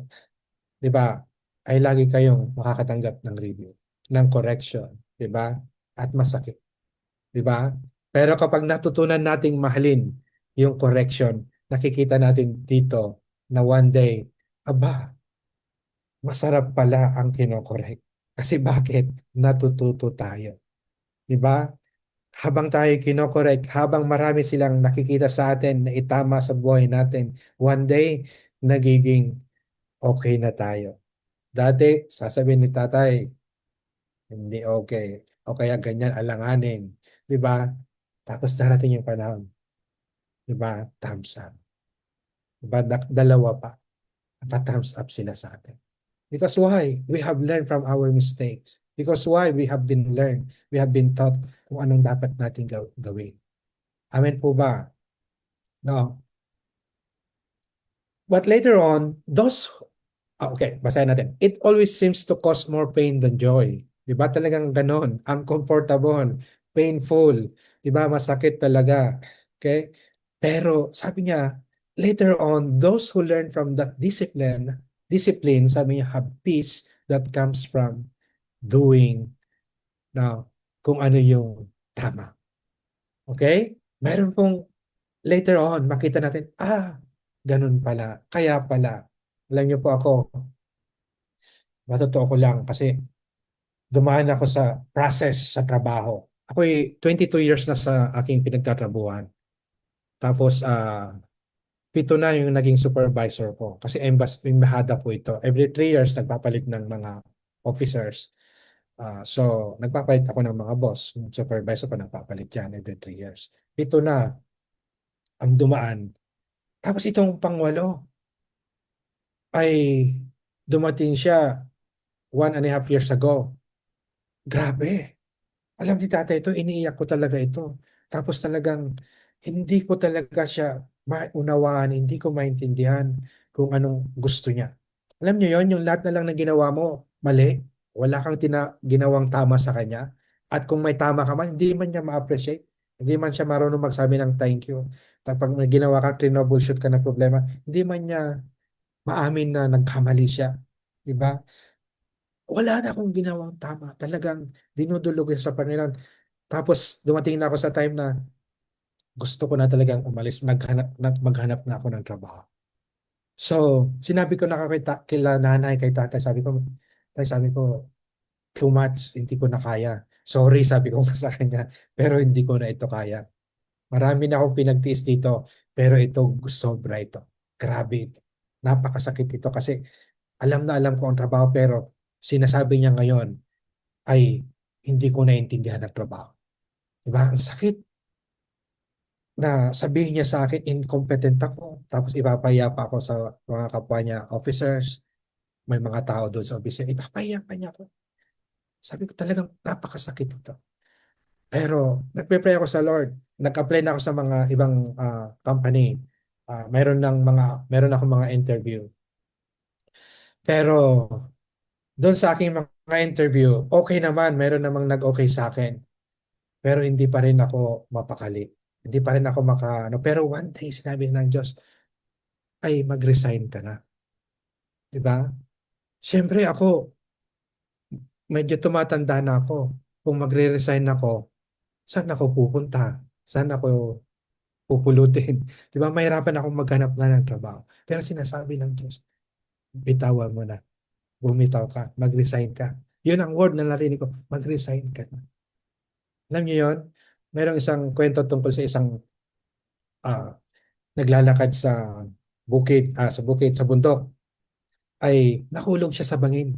di ba, ay lagi kayong makakatanggap ng review, ng correction, di ba? At masakit, di ba? Pero kapag natutunan nating mahalin yung correction, nakikita natin dito na one day, aba, masarap pala ang kinokorek. Kasi bakit? Natututo tayo. Di ba? Habang tayo kinokorek, habang marami silang nakikita sa atin na itama sa buhay natin, one day, nagiging okay na tayo. Dati, sasabihin ni tatay, hindi okay. O kaya ganyan, alanganin. Di ba? Tapos darating yung panahon. Di ba? Thumbs up. Di ba? Dalawa pa. Pa-thumbs up sila sa atin. Because why? We have learned from our mistakes. Because why? We have been learned. We have been taught kung anong dapat natin gawin. Amen po ba? No. But later on, okay, basahin natin. It always seems to cause more pain than joy. Di ba talagang ganon? Uncomfortable, painful. Di ba? Masakit talaga. Okay? Pero sabi niya, later on, those who learn from that discipline, sabi niya, have peace that comes from doing now kung ano yung tama. Okay? Meron pong later on, makita natin, ganun pala. Kaya pala. Alam niyo po ako, matotoo ko lang kasi dumaan ako sa process sa trabaho. Ako'y 22 years na sa aking pinagtatrabuhan. Tapos, 7 na yung naging supervisor ko. Kasi embahada po ito. Every 3 years, nagpapalit ng mga officers. So, nagpapalit ako ng mga boss. Yung supervisor ko nagpapalit yan every 3 years. Ito na ang dumaan. Tapos itong pangwalo ay dumating siya 1.5 years ago. Grabe. Alam ni tatay ito, iniiyak ko talaga ito. Tapos talagang hindi ko talaga siya maunawaan, hindi ko maintindihan kung anong gusto niya. Alam niyo yon, yung lahat na lang na ginawa mo, mali. Wala kang ginawang tama sa kanya. At kung may tama ka man, hindi man niya ma-appreciate. Hindi man siya marunong magsabi ng thank you. Kapag may ginawa ka, troubleshoot ka ng problema, hindi man niya maamin na nagkamali siya. Diba? Wala na akong ginawang tama. Talagang dinudulog sa Panginoon. Tapos dumating na ako sa time na gusto ko na talagang umalis, maghanap na ako ng trabaho. So, sinabi ko na kila nanay, kay tatay, sabi ko, tay, sabi ko, too much, hindi ko na kaya. Sorry, sabi ko sa kanya, pero hindi ko na ito kaya. Marami na akong pinagtiis dito, pero ito, sobra ito. Grabe ito. Napakasakit ito kasi alam na alam ko ang trabaho, pero sinasabi niya ngayon ay hindi ko naintindihan ang trabaho. Diba? Ang sakit na sabihin niya sa akin incompetent ako, tapos ipapahiya pa ako sa mga kapwa niya officers, may mga tao doon sa office, ipapahiya pa niya ako. Sabi ko talagang napakasakit ito. Pero nagpe-pray ako sa Lord. Nag-apply na ako sa mga ibang company. Meron ako mga interview. Pero doon sa aking mga interview, okay naman, meron namang nag-okay sa akin. Pero hindi pa rin ako mapakali. Hindi pa rin ako pero one day sinabi ng Diyos, ay mag-resign ka na. 'Di ba? Siyempre ako, medyo tumatanda na ako. Kung magre-resign ako, saan ako pupunta? Saan ako pupulutin? 'Di ba? Mahirapan akong maghanap na ng trabaho. Pero sinasabi ng Diyos, bitawan mo na. Bumitaw ka. Mag-resign ka. Yun ang word na narinig ko. Mag-resign ka na. Alam niyo yun? Merong isang kwento tungkol sa isang ah, naglalakad sa bundok ay nahulog siya sa bangin.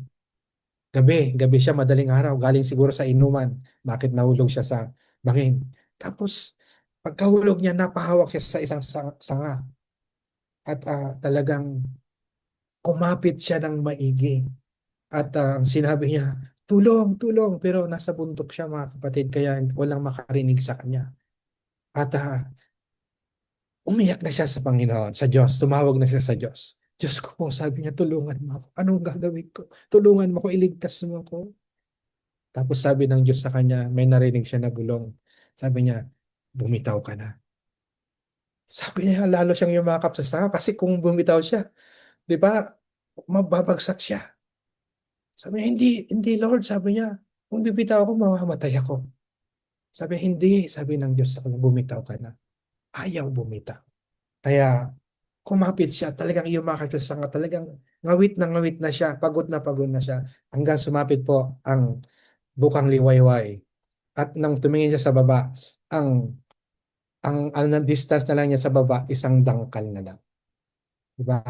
Gabi siya, madaling araw, galing siguro sa inuman. Bakit nahulog siya sa bangin? Tapos, pagkahulog niya, napahawak siya sa isang sanga. At talagang kumapit siya ng maigi. At ang sinabi niya, tulong, tulong. Pero nasa bundok siya mga kapatid, kaya walang makarinig sa kanya. At umiyak na siya sa Panginoon, sa Diyos. Tumawag na siya sa Diyos. Diyos ko po, sabi niya, tulungan mo ako. Anong gagawin ko? Tulungan mo ako, iligtas mo ako. Tapos sabi ng Diyos sa kanya, may narinig siya na bulong. Sabi niya, bumitaw ka na. Sabi niya, lalo siyang yumakap sa sanga kasi kung bumitaw siya, di ba, mababagsak siya. Sabi niya, hindi, hindi Lord, sabi niya, kung bibitaw ako, mamamatay ako. Sabi niya, hindi, sabi ng Diyos sa kanya, bumitaw ka na. Ayaw bumitaw. Kaya kumapit siya, talagang yumakap siya sa sanga, talagang ngawit na siya, pagod na siya, hanggang sumapit po ang bukang liwayway. At nang tumingin siya sa baba, ang ang distance na lang niya sa baba, isang dangkal na lang. Di ba?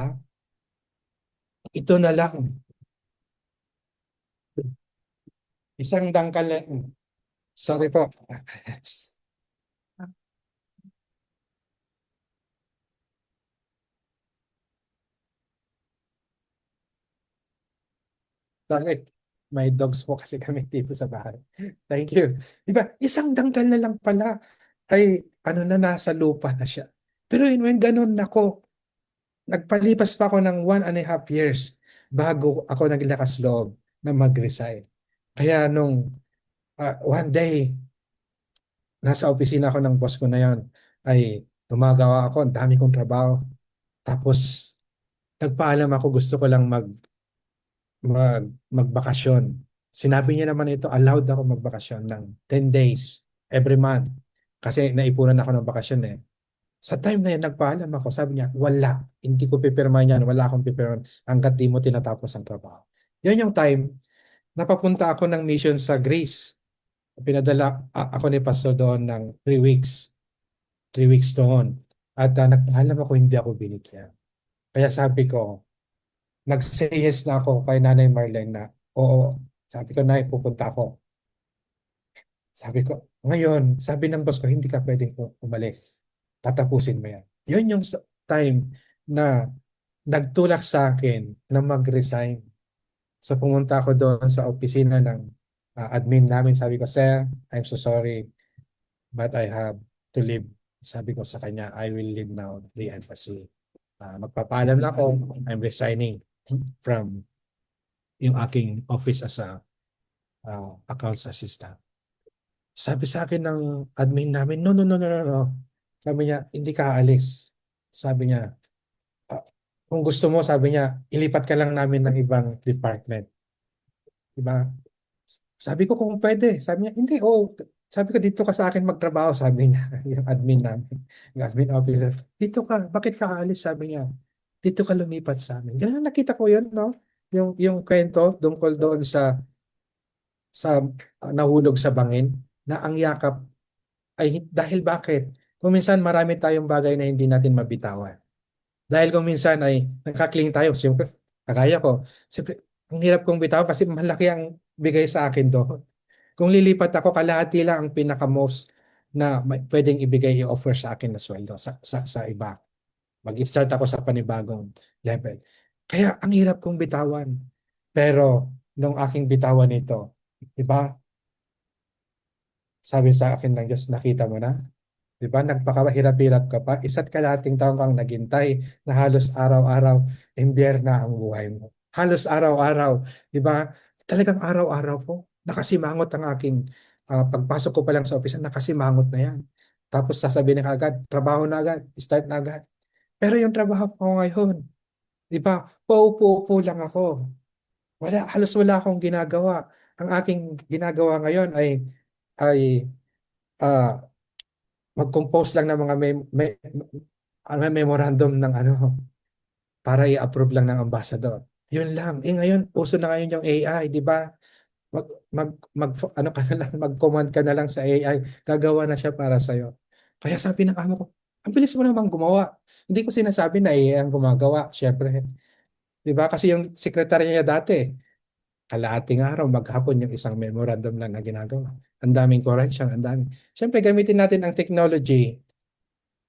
Ito na lang. Isang dangkal na lang. Sorry po. Sorry. May dogs po kasi kami dito sa bahay. Thank you. Di ba? Isang dangkal na lang pala ay ano na, nasa lupa na siya. Pero when ganun ako, nagpalipas pa ako ng 1.5 years bago ako naglakas loob na mag-resign. Kaya nung one day, nasa opisina ako ng boss ko na yon, ay gumagawa ako, ang dami kong trabaho. Tapos nagpaalam ako, gusto ko lang magbakasyon. Sinabi niya naman ito, allowed ako magbakasyon ng 10 days every month. Kasi naipunan ako ng bakasyon eh. Sa time na yan, nagpaalam ako, sabi niya, wala, hindi ko pipirma yan, wala akong pipirma hanggat di mo tinatapos ang trabaho. Yan yung time, napapunta ako ng mission sa Greece. Pinadala ako ni Pastor doon ng 3 weeks. 3 weeks doon. At nagpaalam ako, hindi ako binigyan. Kaya sabi ko, nag-say yes na ako kay Nanay Marlene na, oo, Sabi ko, Nay, pupunta ako. Sabi ko, ngayon, sabi ng boss ko, hindi ka pwedeng umalis. Tatapusin mo yan. Yun yung time na nagtulak sa akin na mag-resign. So pumunta ako doon sa opisina ng admin namin. Sabi ko, Sir, I'm so sorry, but I have to leave. Sabi ko sa kanya, I will leave now the embassy. Magpapaalam na ako, I'm resigning from yung aking office as a accounts assistant. Sabi sa akin ng admin namin, no, no, no, no, no, no. Sabi niya, hindi ka aalis. Sabi niya, "Ah, kung gusto mo, sabi niya, ilipat ka lang namin ng ibang department. Diba? Sabi ko kung pwede. Sabi niya, hindi, oh. Sabi ko, dito ka sa akin magtrabaho, sabi niya, yung admin namin, yung admin officer. Dito ka, bakit ka aalis? Sabi niya, dito ka lumipat sa amin. Ganun nakita ko yun, no? Yung kwento tungkol doon sa nahulog sa bangin na ang yakap ay dahil bakit? Kung minsan marami tayong bagay na hindi natin mabitawan. Dahil kung minsan ay nakakling tayo, siyempre, kagaya ko, siyempre, ang hirap kong bitawan kasi malaki ang bigay sa akin doon. Kung lilipat ako, kalahati lang ang pinaka-most na pwedeng ibigay i-offer sa akin na sweldo sa iba. Mag-start ako sa panibagong level. Kaya ang hirap kong bitawan. Pero nung aking bitawan ito, di ba? Sabi sa akin ng Diyos, nakita mo na? Di ba? Nagpakahirap-hirap ka pa. Isa't kalahating taon kang naghintay na halos araw-araw, imbierna ang buhay mo. Halos araw-araw. Di ba? Talagang araw-araw po. Nakasimangot ang aking pagpasok ko pa lang sa opisina, nakasimangot na yan. Tapos sasabihin na agad, trabaho na agad, start na agad. Pero yung trabaho ko ngayon, di ba? Paupo-upo lang ako. Halos wala akong ginagawa. Ang aking ginagawa ngayon ay ah, mag-compose lang ng mga memorandum ng ano para i-approve lang ng ambassador. Yun lang. Ngayon, uso na ngayon yung AI, di ba? Mag, ano ka na lang, mag-command ka na lang sa AI, gagawa na siya para sa'yo. Kaya sabi ng amo ko, ang bilis mo namang gumawa. Hindi ko sinasabi na AI ang gumagawa, syempre. Di ba? Kasi yung sekretarya niya dati, kalahating araw, maghapon yung isang memorandum lang na ginagawa. Ang daming correction, ang daming. Syempre, gamitin natin ang technology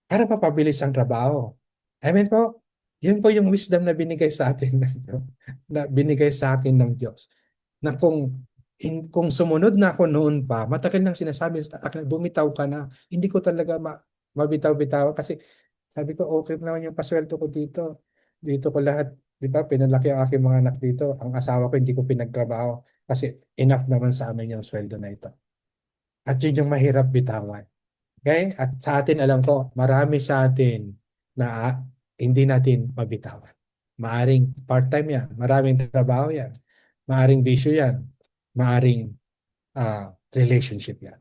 para mapabilis ang trabaho. I mean po, yun po yung wisdom na binigay sa atin ng Diyos, na binigay sa akin ng Diyos. Na kung sumunod na ako noon pa, matagal nang sinasabi sa akin, bumitaw ka na. Hindi ko talaga mabitaw-bitaw kasi sabi ko, okay naman yung pasweldo ko dito. Dito ko lahat, di ba, pinalaki ang aking mga anak dito. Ang asawa ko hindi ko pinagtrabaho kasi enough naman sa amin yung sweldo na ito. At yun yung mahirap bitawan. Okay? At sa atin, alam ko, marami sa atin na hindi natin mabitawan. Maaring part-time yan, maraming trabaho yan, maaring bisyo yan, maaring relationship yan.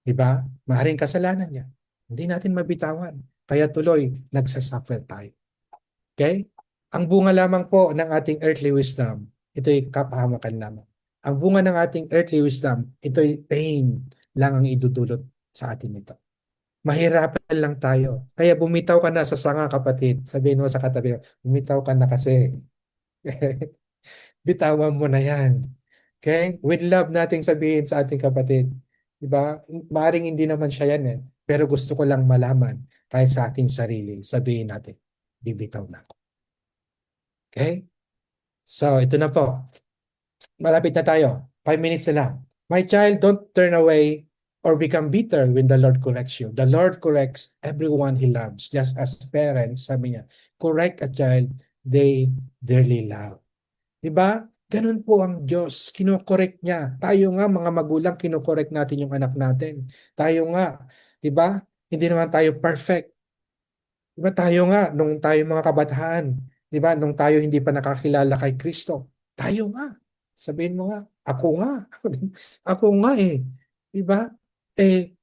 Diba? Maaring kasalanan yan. Hindi natin mabitawan. Kaya tuloy, nagsasuffer tayo. Okay? Ang bunga lamang po ng ating earthly wisdom, ito'y kapahamakan lamang. Ang bunga ng ating earthly wisdom, ito'y pain lang ang idudulot sa atin nito. Mahirapan lang tayo. Kaya bumitaw ka na sa sanga, kapatid. Sabihin mo sa katabi, bumitaw ka na kasi. Bitawan mo na yan. Okay? With love nating sabihin sa ating kapatid. Diba? Maaring hindi naman siya yan eh. Pero gusto ko lang malaman kahit sa ating sarili, sabihin natin, bibitaw na ako. Okay? So, ito na po. Malapit na tayo. 5 minutes na lang. My child, don't turn away or become bitter when the Lord corrects you. The Lord corrects everyone He loves. Just as parents, sabi niya, correct a child they dearly love. Diba? Ganun po ang Diyos. Kinokorek niya. Tayo nga, mga magulang, kinokorek natin yung anak natin. Tayo nga, diba? Hindi naman tayo perfect. Diba tayo nga, nung tayo mga kabataan, diba? Nung tayo hindi pa nakakilala kay Kristo, tayo nga. Sabihin mo nga, ako nga. Ako nga eh. Diba? Eh,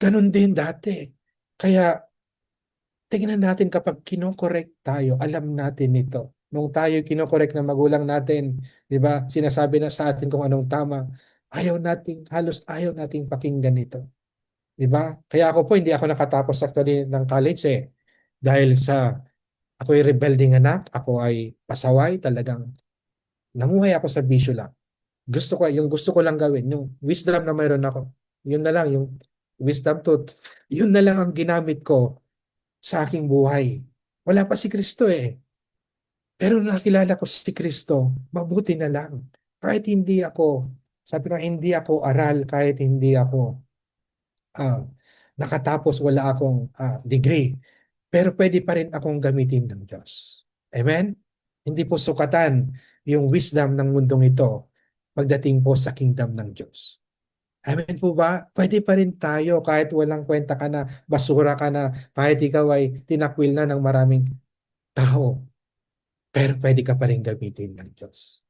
ganun din dati. Kaya, tingnan natin kapag kinokorek tayo, alam natin ito. Nung tayo kinokorek ng magulang natin, di ba, sinasabi na sa atin kung anong tama, halos ayaw nating pakinggan ito. Di ba? Kaya ako po, hindi ako nakatapos actually ng college eh. Dahil ako ay rebelding anak, ako ay pasaway, talagang namuhay ako sa bisyo lang. gusto ko lang gawin, yung wisdom na mayroon ako. Yun na lang, yung wisdom tooth. Yun na lang ang ginamit ko sa aking buhay. Wala pa si Kristo eh. Pero nakilala ko si Kristo, mabuti na lang. Kahit hindi ako, sabi ko, hindi ako aral, kahit hindi ako ah, nakatapos, wala akong degree. Pero pwede pa rin akong gamitin ng Diyos. Amen? Hindi po sukatan yung wisdom ng mundong ito pagdating po sa kingdom ng Diyos. Amen po ba? Pwede pa rin tayo kahit walang kwenta ka na, basura ka na, kahit ikaw ay tinakwil na ng maraming tao. Pero pwede ka pa rin gamitin ng Diyos.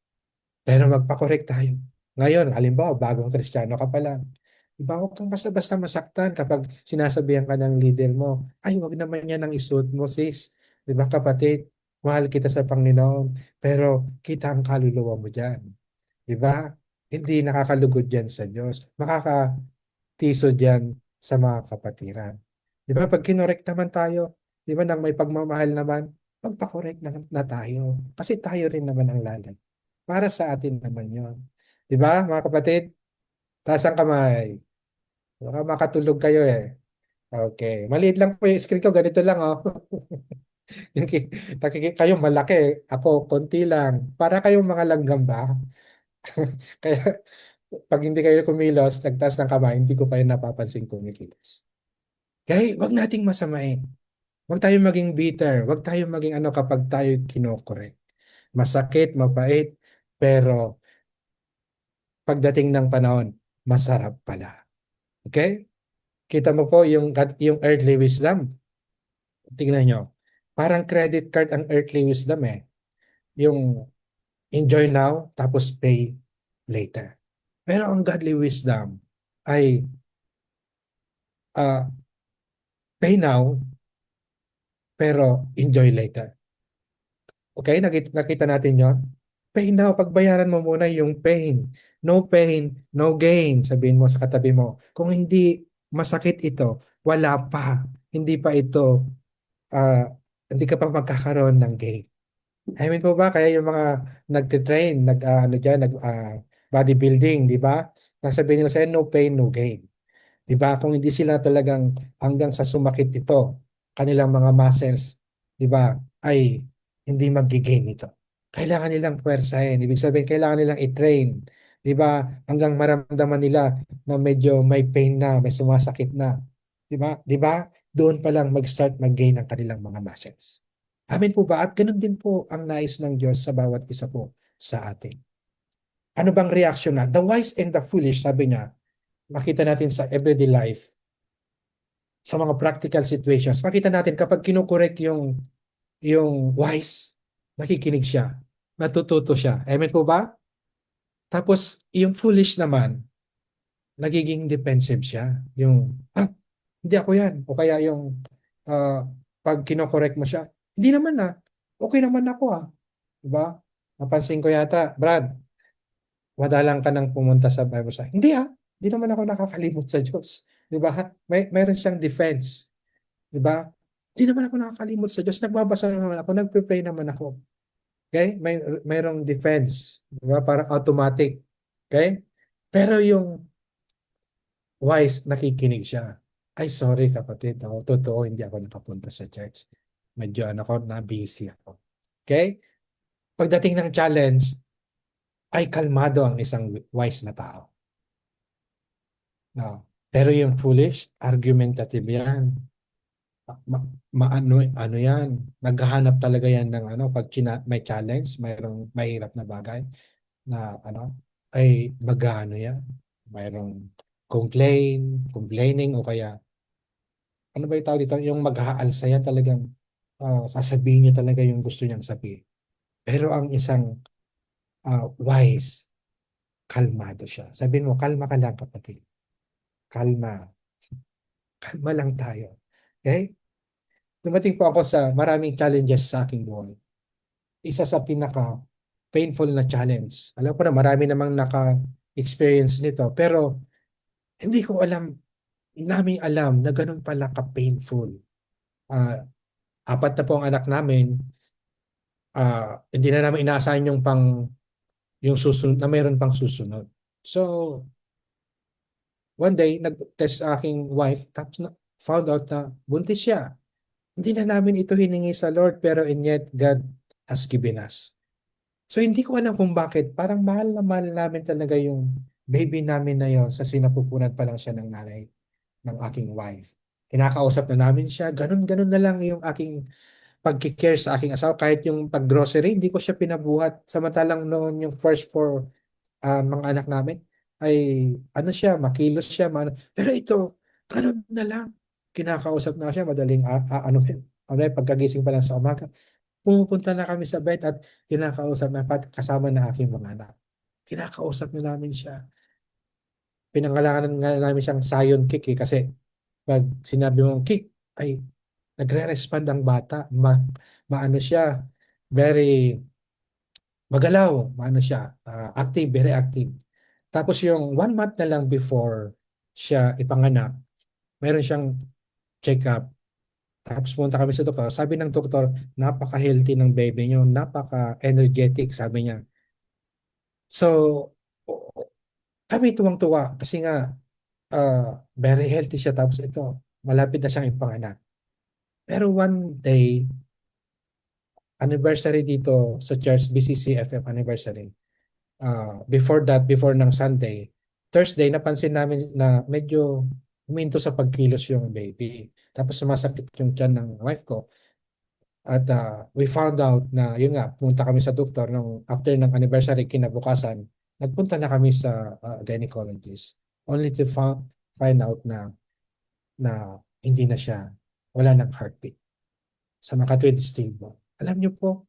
Pero magpa-correct tayo. Ngayon, halimbawa, bagong Kristiyano ka pa lang. Diba, huwag kang basta-basta masaktan kapag sinasabihan ka ng leader mo, ay, wag naman yan ang isuot mo, sis. Diba, kapatid? Mahal kita sa Panginoon, pero kita ang kaluluwa mo dyan. Diba? Hindi nakakalugod yan sa Diyos. Makakatiso dyan sa mga kapatiran. Diba, pag kinorek naman tayo, diba, nang may pagmamahal naman, magpa-correct na tayo. Kasi tayo rin naman ang lalay. Para sa atin naman yon. Di ba, mga kapatid? Taas ang kamay. Baka makatulog kayo eh. Okay. Maliit lang po yung screen ko. Ganito lang, oh. Yung kayo malaki. Ako, konti lang. Para kayong mga langgam ba? Kaya, pag hindi kayo kumilos, nagtaas ng kamay, hindi ko kayo napapansin kumikilos. Kaya, wag nating masamain. Wag tayo maging bitter. Wag tayo maging ano kapag tayo kinokorek. Masakit, mapait, pero pagdating ng panahon, masarap pala. Okay? Kita mo po yung earthly wisdom. Tingnan nyo. Parang credit card ang earthly wisdom eh. Yung enjoy now, tapos pay later. Pero ang godly wisdom ay uh, pay now, pero enjoy later. Okay? Nakita natin yon. Pay now, pagbayaran mo muna yung pain. No pain, no gain, sabihin mo sa katabi mo. Kung hindi masakit ito, wala pa. Hindi pa ito, ah, hindi ka pa magkakaroon ng gain. I mean po ba, kaya yung mga nagtitrain, ano dyan, bodybuilding, di ba? Nasabihin nila sa'yo, no pain, no gain. Di ba? Kung hindi sila talagang hanggang sa sumakit ito, kanilang mga muscles, di ba, ay hindi mag-gain ito. Kailangan nilang puwersahin. Ibig sabihin, kailangan nilang i-train. Di ba? Hanggang maramdaman nila na medyo may pain na, may sumasakit na. Di ba? Di ba? Doon pa lang mag-start mag-gain ang kanilang mga muscles. Amin po ba? At ganun din po ang nais ng Diyos sa bawat isa po sa atin. Ano bang reaction na? The wise and the foolish, sabi niya, makita natin sa everyday life, sa mga practical situations, makita natin kapag kinukorek yung wise, nakikinig siya, natututo siya. Amen po ba? Tapos, yung foolish naman, nagiging defensive siya. Yung, hindi ako yan. O kaya yung, ah, pag kinokorek mo siya, hindi naman okay naman ako diba? Napansin ko yata, Brad, madalang ka nang pumunta sa Bible study. Hindi hindi naman ako nakakalimot sa Diyos. Diba? Mayroon siyang defense. Diba? Hindi naman ako nakakalimot sa Diyos. Nagbabasa naman ako, nagpe-pray naman ako. Okay? Mayroong defense. Diba? Parang automatic. Okay? Pero yung wise, nakikinig siya. Ay, sorry kapatid. Totoo, hindi ako nakapunta sa church. Medyo ano ko, na-busy ako. Okay? Pagdating ng challenge, ay kalmado ang isang wise na tao. No. Pero yung foolish, argumentative yan. Ano yan, naghahanap talaga yan ng ano, pag may challenge, mayroong mahirap na bagay na ano, ay magano yan. Mayroong complaining o kaya, ano ba yung tawag dito? Yung mag-aalsa yan talagang sasabihin niya talaga yung gusto niyang sabihin. Pero ang isang wise, kalmado siya. Sabihin mo, kalma ka lang kapatid. Kalma. Kalma lang tayo. Okay? Dumating po ako sa maraming challenges sa aking buhay. Isa sa pinaka painful na challenge. Alam ko na marami namang naka-experience nito, pero hindi ko namin alam na ganun pala ka-painful. Ah, apat na po ang anak namin. Hindi na namin inaasahan yung yung susunod na mayroon pang susunod. So, one day, nag-test sa aking wife, tapos found out na buntis siya. Hindi na namin ito hiningi sa Lord, pero and yet, God has given us. So, hindi ko alam kung bakit. Parang mahal na mahal namin talaga yung baby namin na yon sa sinapupunan pa lang siya ng nanay ng aking wife. Kinakausap na namin siya. Ganun-ganun na lang yung aking pagkikare sa aking asawa. Kahit yung pag-grocery, hindi ko siya pinabuhat. Samantalang noon yung first four mga anak namin ay ano siya, makilos siya. Pero ito, ganun na lang. Kinakausap na siya, madaling ano, pagkagising pa lang sa umaga. Pumupunta na kami sa vet at kinakausap na kasama na aking mga anak. Kinakausap na namin siya. Pinangalanan nga namin siyang Zion Kick kasi pag sinabi mong kick, ay nagre-respond ang bata. Maano siya, very magalaw, maano siya, active, very active. Tapos yung 1 month na lang before siya ipanganak, meron siyang check-up. Tapos punta kami sa doktor. Sabi ng doktor, napaka-healthy ng baby niyo, napaka-energetic, sabi niya. So, kami tuwang-tuwa kasi nga uh, very healthy siya. Tapos ito, malapit na siyang ipanganak. Pero one day, anniversary dito sa church, BCCFM anniversary. Before that, before ng Sunday, Thursday, napansin namin na medyo huminto sa pagkilos yung baby. Tapos sumasakit yung tiyan ng wife ko. At we found out na, yun nga, pumunta kami sa doktor nung after ng anniversary, kinabukasan, nagpunta na kami sa gynecologist. Only to find out na hindi na siya, wala ng heartbeat sa makatwid stillborn. Alam niyo po,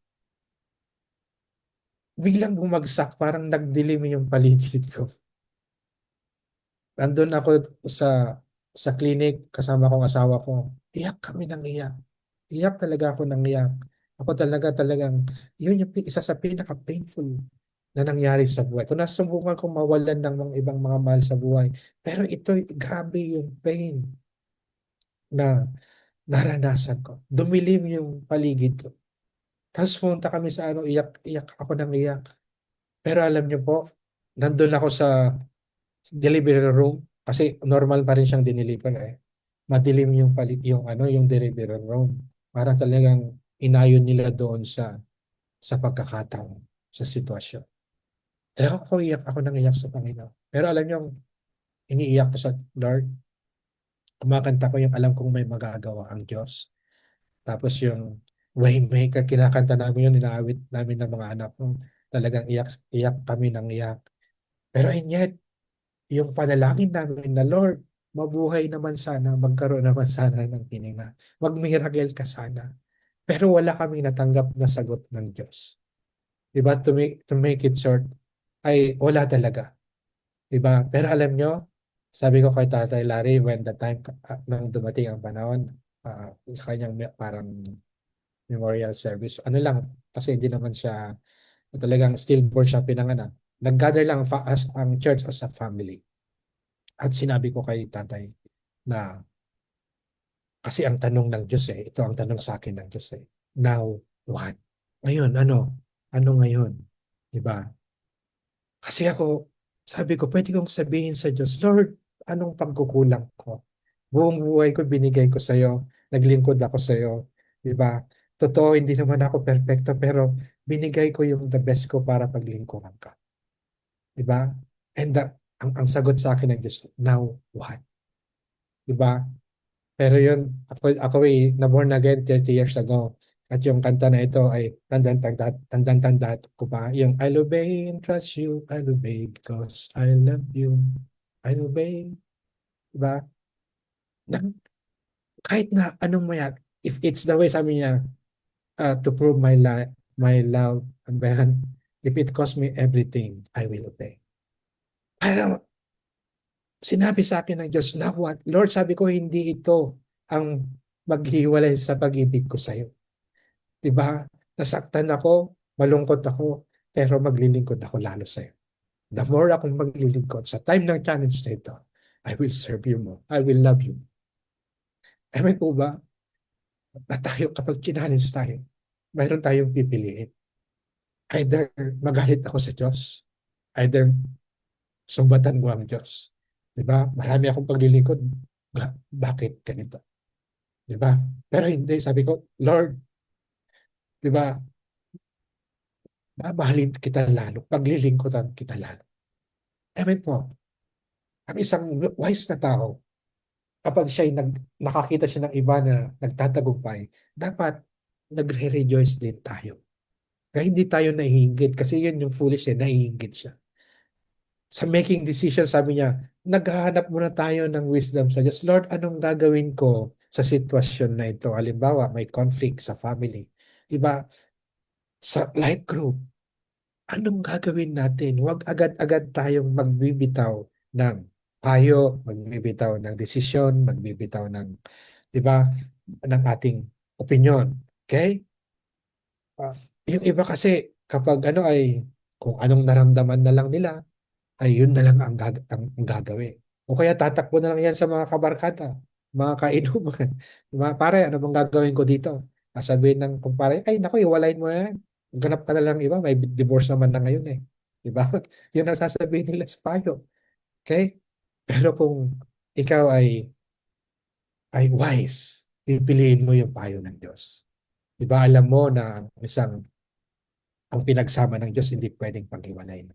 biglang bumagsak, parang nagdilim yung paligid ko. Nandun ako sa clinic, kasama kong asawa ko. Iyak kami ng iyak. Iyak talaga ako ng iyak. Ako talagang, yun yung isa sa pinaka-painful na nangyari sa buhay. Kung nasubukan kong mawalan ng mga ibang mga mahal sa buhay. Pero ito, grabe yung pain na naranasan ko. Dumilim yung paligid ko. Tapos pumunta kami sa ano, iyak, iyak ako ng iyak. Pero alam niyo po, nandun ako sa delivery room kasi normal pa rin siyang dineliver eh. Madilim yung delivery room. Parang talagang inayon nila doon sa pagkakataon, sa sitwasyon. Kaya ako iyak ako nang iyak sa Panginoon. Pero alam niyo, iniiyak ko sa Lord, kumakanta ko yung alam kong may magagawa ang Diyos. Tapos yung Waymaker, kinakanta namin yun, inaawit namin ng mga anak ko. Talagang iyak, iyak kami ng iyak. Pero and yet, yung panalangin namin na Lord, mabuhay naman sana, magkaroon naman sana ng hininga. Mag-miracle ka sana. Pero wala kaming natanggap na sagot ng Diyos. Diba? To make it short, ay wala talaga. Diba? Pero alam nyo, sabi ko kay Tatay Larry, when the time, nang dumating ang panahon, sa kanyang parang memorial service, ano lang, kasi hindi naman siya, talagang stillborn siya pinanganak. Nag-gather lang ang church as a family. At sinabi ko kay tatay na kasi ang tanong ng Diyos ito ang tanong sa akin ng Diyos Now, what? Ngayon, ano? Ano ngayon? Diba? Kasi ako, sabi ko, pwede kong sabihin sa Diyos, Lord, anong pagkukulang ko? Buong buhay ko binigay ko sa iyo, naglingkod ako sa iyo, diba? Totoo, hindi naman ako perfecto, pero binigay ko yung the best ko para paglingkuran ka. Diba? And ang sagot sa akin ng Diyos, now what? Diba? Pero yun, ako na-born again 30 years ago. At yung kanta na ito ay tandang-tanda ko pa. Yung I'll obey and trust you, I'll obey because I love you. I'll obey. Diba? Na, kahit na anong maya, if it's the way sabi niya, to prove my love, and then, if it costs me everything, I will obey. Parang sinabi sa akin ng Diyos, na what? Lord, sabi ko, hindi ito ang maghiwalay sa pag-ibig ko sa iyo. Diba? Nasaktan ako, malungkot ako, pero maglilingkod ako lalo sa iyo. The more akong maglilingkod sa time ng challenge na ito, I will serve you more. I will love you. Amen po ba? Na tayo kapag challenge tayo, mayroon tayong pipiliin. Either magalit ako sa Diyos Either sumbatan mo ang Diyos. Di ba? Marami akong paglilingkod. Bakit ganito? Di ba? Pero hindi, sabi ko, Lord, di ba, mamahalin kita lalo, paglilingkuran kita lalo. Amen po. Ang isang wise na tao, kapag nakakita siya ng iba na nagtatagumpay, dapat nagre-rejoice din tayo. Kaya hindi tayo nahihinggit kasi yun yung foolish eh, nahihinggit siya. Sa making decision, sabi niya, naghahanap muna tayo ng wisdom sa Diyos. Lord, anong gagawin ko sa sitwasyon na ito? Halimbawa, may conflict sa family. Diba? Sa life group, anong gagawin natin? Huwag agad-agad tayong magbibitaw ng payo, magbibitaw ng desisyon, magbibitaw ng, di ba, ng ating opinion. Okay? Ah, yung iba kasi, kapag ano ay, kung anong naramdaman na lang nila, ay yun na lang ang gagawin. O kaya tatakbo na lang yan sa mga kabarkada, mga kainuman. Mga pare, ano bang gagawin ko dito? Sabihin ng kumpare, ay naku, iwalayin mo yan. Ganap ka na lang iba, may divorce naman na ngayon eh. Diba? Yun ang sasabihin nila sa payo. Okay? Pero kung ikaw ay wise, pipiliin mo yung payo ng Diyos. Diba alam mo na ang pinagsama ng Diyos hindi pwedeng paghiwalayin.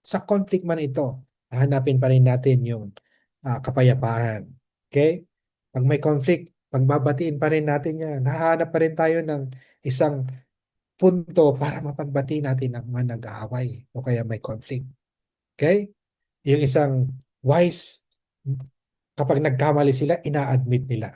Sa conflict man ito, hahanapin pa rin natin yung kapayapaan. Okay? Pag may conflict, pagbabatiin pa rin natin yan. Hahanap pa rin tayo ng isang punto para mapagbati natin ang mga nag-aaway o kaya may conflict. Okay? Yung isang wise, kapag nagkamali sila, ina-admit nila.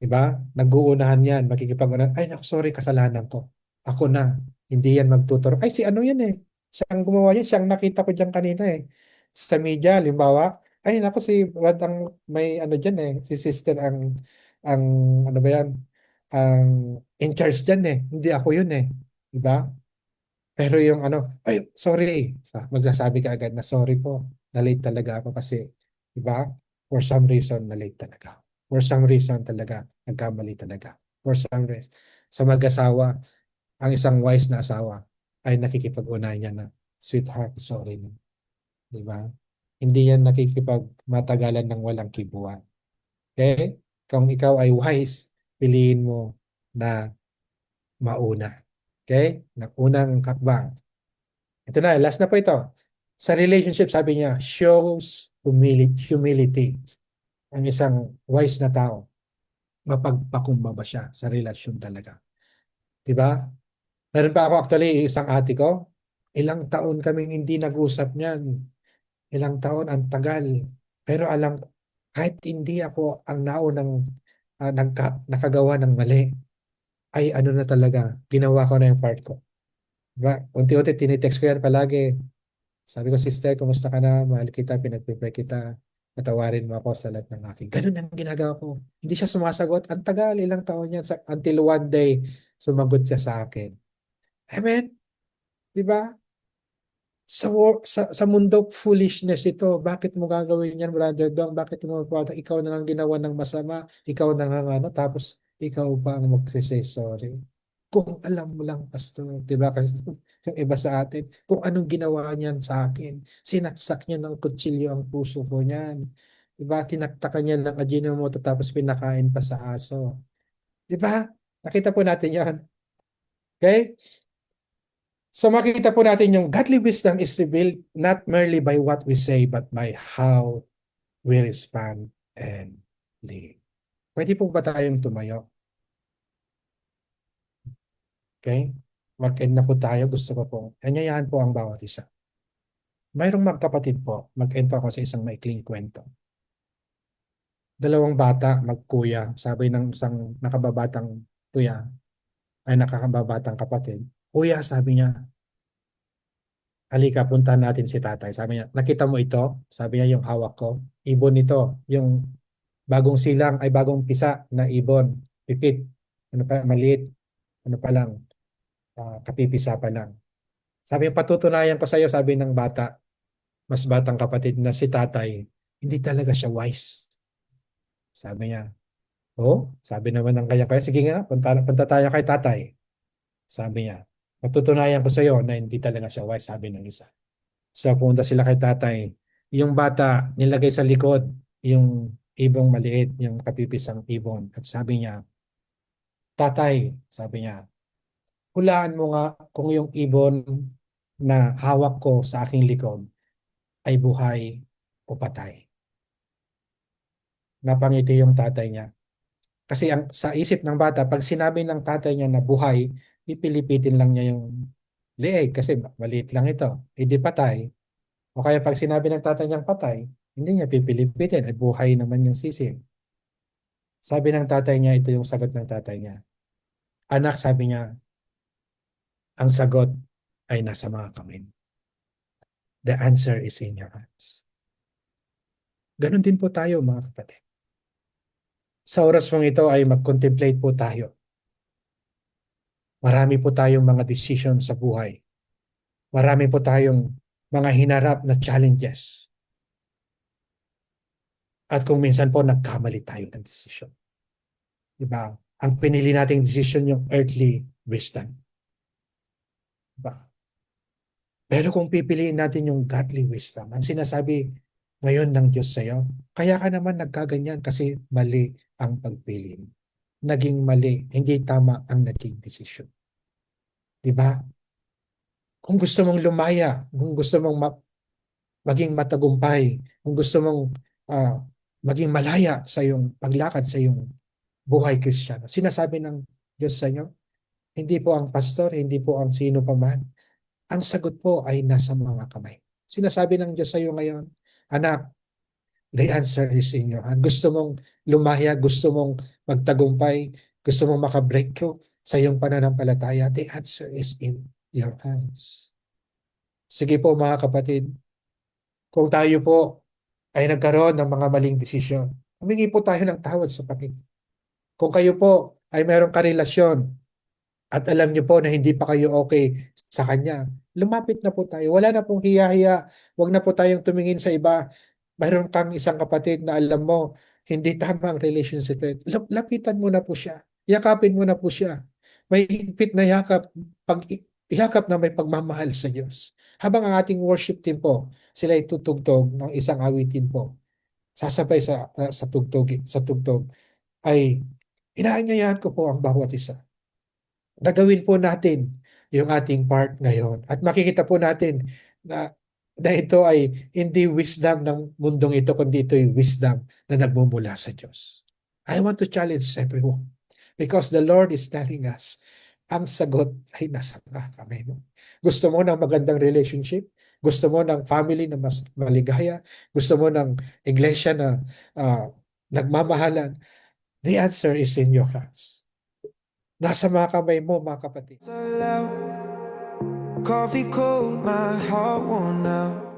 Diba? Nag-uunahan yan, makikipag-unahan. Ay, naku, sorry, kasalanan ko. Ako na. Hindi yan magtuturo. Ay, si ano yan eh. Siyang gumawa yan. Siyang nakita ko dyan kanina eh. Sa media, limbawa. Ay, naku, si Rod ang may ano dyan eh. Si sister ang ano ba yan? Ang in charge dyan eh. Hindi ako yun eh. Diba? Pero yung ano, ay, sorry. Magsasabi ka agad na sorry po. Na-late talaga ako kasi, di ba? For some reason, na-late talaga ako. For some reason talaga, nagkamali talaga. For some reason. Sa mag-asawa, ang isang wise na asawa ay nakikipag-unahan niya na, sweetheart, sorry na. Di ba? Hindi yan nakikipag-matagalan ng walang kibuan. Okay? Kung ikaw ay wise, piliin mo na mauna. Okay? Na unang hakbang. Ito na, last na po ito. Sa relationship, sabi niya, shows humility. Ang isang wise na tao, mapagpakumbaba siya sa relasyon talaga. Diba? Meron pa ako actually, isang ate ko, ilang taon kaming hindi nag-usap niyan. Ilang taon, ang tagal. Pero alam, kahit hindi ako ang naunang nakagawa ng mali, ay ano na talaga, ginawa ko na yung part ko. Diba? Unti-unti, tinitext ko yan palagi. Sabi ko, sister, kumusta ka na? Mahal kita, pinag-prepare kita. Patawarin mo ako sa lahat ng aking. Ganun ang ginagawa ko. Hindi siya sumasagot. Ang tagal, ilang taon yan. Until one day, sumagot siya sa akin. Amen? Di ba? Sa mundo foolishness ito, bakit mo gagawin yan, brother Dong? Bakit mo ikaw na lang ginawa ng masama? Ikaw na lang ano, tapos ikaw pa ang magsisay sorry. Kung alam mo lang, pastor, di ba? Kasi yung iba sa atin, kung anong ginawa niyan sa akin, sinaksak niya ng kutsilyo ang puso ko niyan. Di ba? Tinaktakan niya ng Ajinomoto tapos pinakain pa sa aso. Di ba? Nakita po natin yan. Okay? So makikita po natin yung godly wisdom is revealed not merely by what we say but by how we respond and live. Pwede po ba tayong tumayo? Okay? Mag-end na po tayo. Gusto ko po. Anyayahan po ang bawat isa. Mayroong magkapatid po. Mag-end po ako sa isang maikling kwento. Dalawang bata, magkuya. Sabi ng isang nakababatang kuya, ay nakakababatang kapatid. Kuya, sabi niya, halika, puntahan natin si tatay. Sabi niya, nakita mo ito? Sabi niya, yung hawak ko. Ibon ito. Yung bagong silang ay bagong pisa na ibon. Pipit. Ano pa, maliit. Ano pa lang. Kapipisa pa lang. Sabi niya, patutunayan ko sa iyo, sabi ng bata, mas batang kapatid na si tatay, hindi talaga siya wise. Sabi niya, oh, sabi naman ng kanya, kaya sige nga, punta tayo kay tatay. Sabi niya, patutunayan ko sa iyo na hindi talaga siya wise, sabi ng isa. So pumunta sila kay tatay. Yung bata nilagay sa likod yung ibong maliit, yung kapipisang ibon. At sabi niya, tatay, sabi niya, hulaan mo nga kung yung ibon na hawak ko sa aking likod ay buhay o patay. Napangiti yung tatay niya. Kasi sa isip ng bata, pag sinabi ng tatay niya na buhay, pipilipitin lang niya yung leeg kasi maliit lang ito. E di patay. O kaya pag sinabi ng tatay niyang patay, hindi niya pipilipitin. Ay buhay naman yung sisig. Sabi ng tatay niya, ito yung sagot ng tatay niya. Anak, sabi niya, ang sagot ay nasa mga kamay mo. The answer is in your hands. Ganon din po tayo mga kapatid. Sa oras mong ito ay mag-contemplate po tayo. Marami po tayong mga decision sa buhay. Marami po tayong mga hinarap na challenges. At kung minsan po nagkamali tayo ng decision. Diba? Ang pinili nating decision yung earthly wisdom. Diba? Pero kung pipiliin natin yung godly wisdom, ang sinasabi ngayon ng Diyos sa'yo, kaya ka naman nagkaganyan kasi mali ang pagpili. Naging mali, hindi tama ang naging desisyon. Diba? Kung gusto mong lumaya, kung gusto mong maging matagumpay, kung gusto mong ah, maging malaya sa iyong paglakad sa iyong buhay Kristiyano, sinasabi ng Diyos sa inyo, hindi po ang pastor, hindi po ang sino pa man. Ang sagot po ay nasa mga kamay. Sinasabi ng Diyos sa iyo ngayon, anak, the answer is in your hand. Gusto mong lumaya, gusto mong magtagumpay, gusto mong maka-breakthrough sa iyong pananampalataya, the answer is in your hands. Sige po mga kapatid, kung tayo po ay nagkaroon ng mga maling desisyon, humingi po tayo ng tawad sa Panginoon. Kung kayo po ay mayroong karelasyon at alam niyo po na hindi pa kayo okay sa Kanya, lumapit na po tayo. Wala na pong hiya-hiya. Huwag na po tayong tumingin sa iba. Mayroon kang isang kapatid na alam mo, hindi tama ang relationship. Lapitan mo na po siya. Yakapin mo na po siya. May higpit na yakap, yakap na may pagmamahal sa Diyos. Habang ang ating worship team po, sila itutugtog ng isang awitin po. Sasabay sa tugtog ay inaanyayahan ko po ang bawat isa. Gagawin po natin yung ating part ngayon. At makikita po natin na ito ay hindi wisdom ng mundong ito, kundi ito ay wisdom na nagmumula sa Diyos. I want to challenge everyone because the Lord is telling us, ang sagot ay nasa kamay mo. Gusto mo ng magandang relationship? Gusto mo ng family na mas maligaya? Gusto mo ng iglesia na nagmamahalan? The answer is in your hands. Nasa mga kamay mo, mga kapatid. Coffee cold, my heart worn out.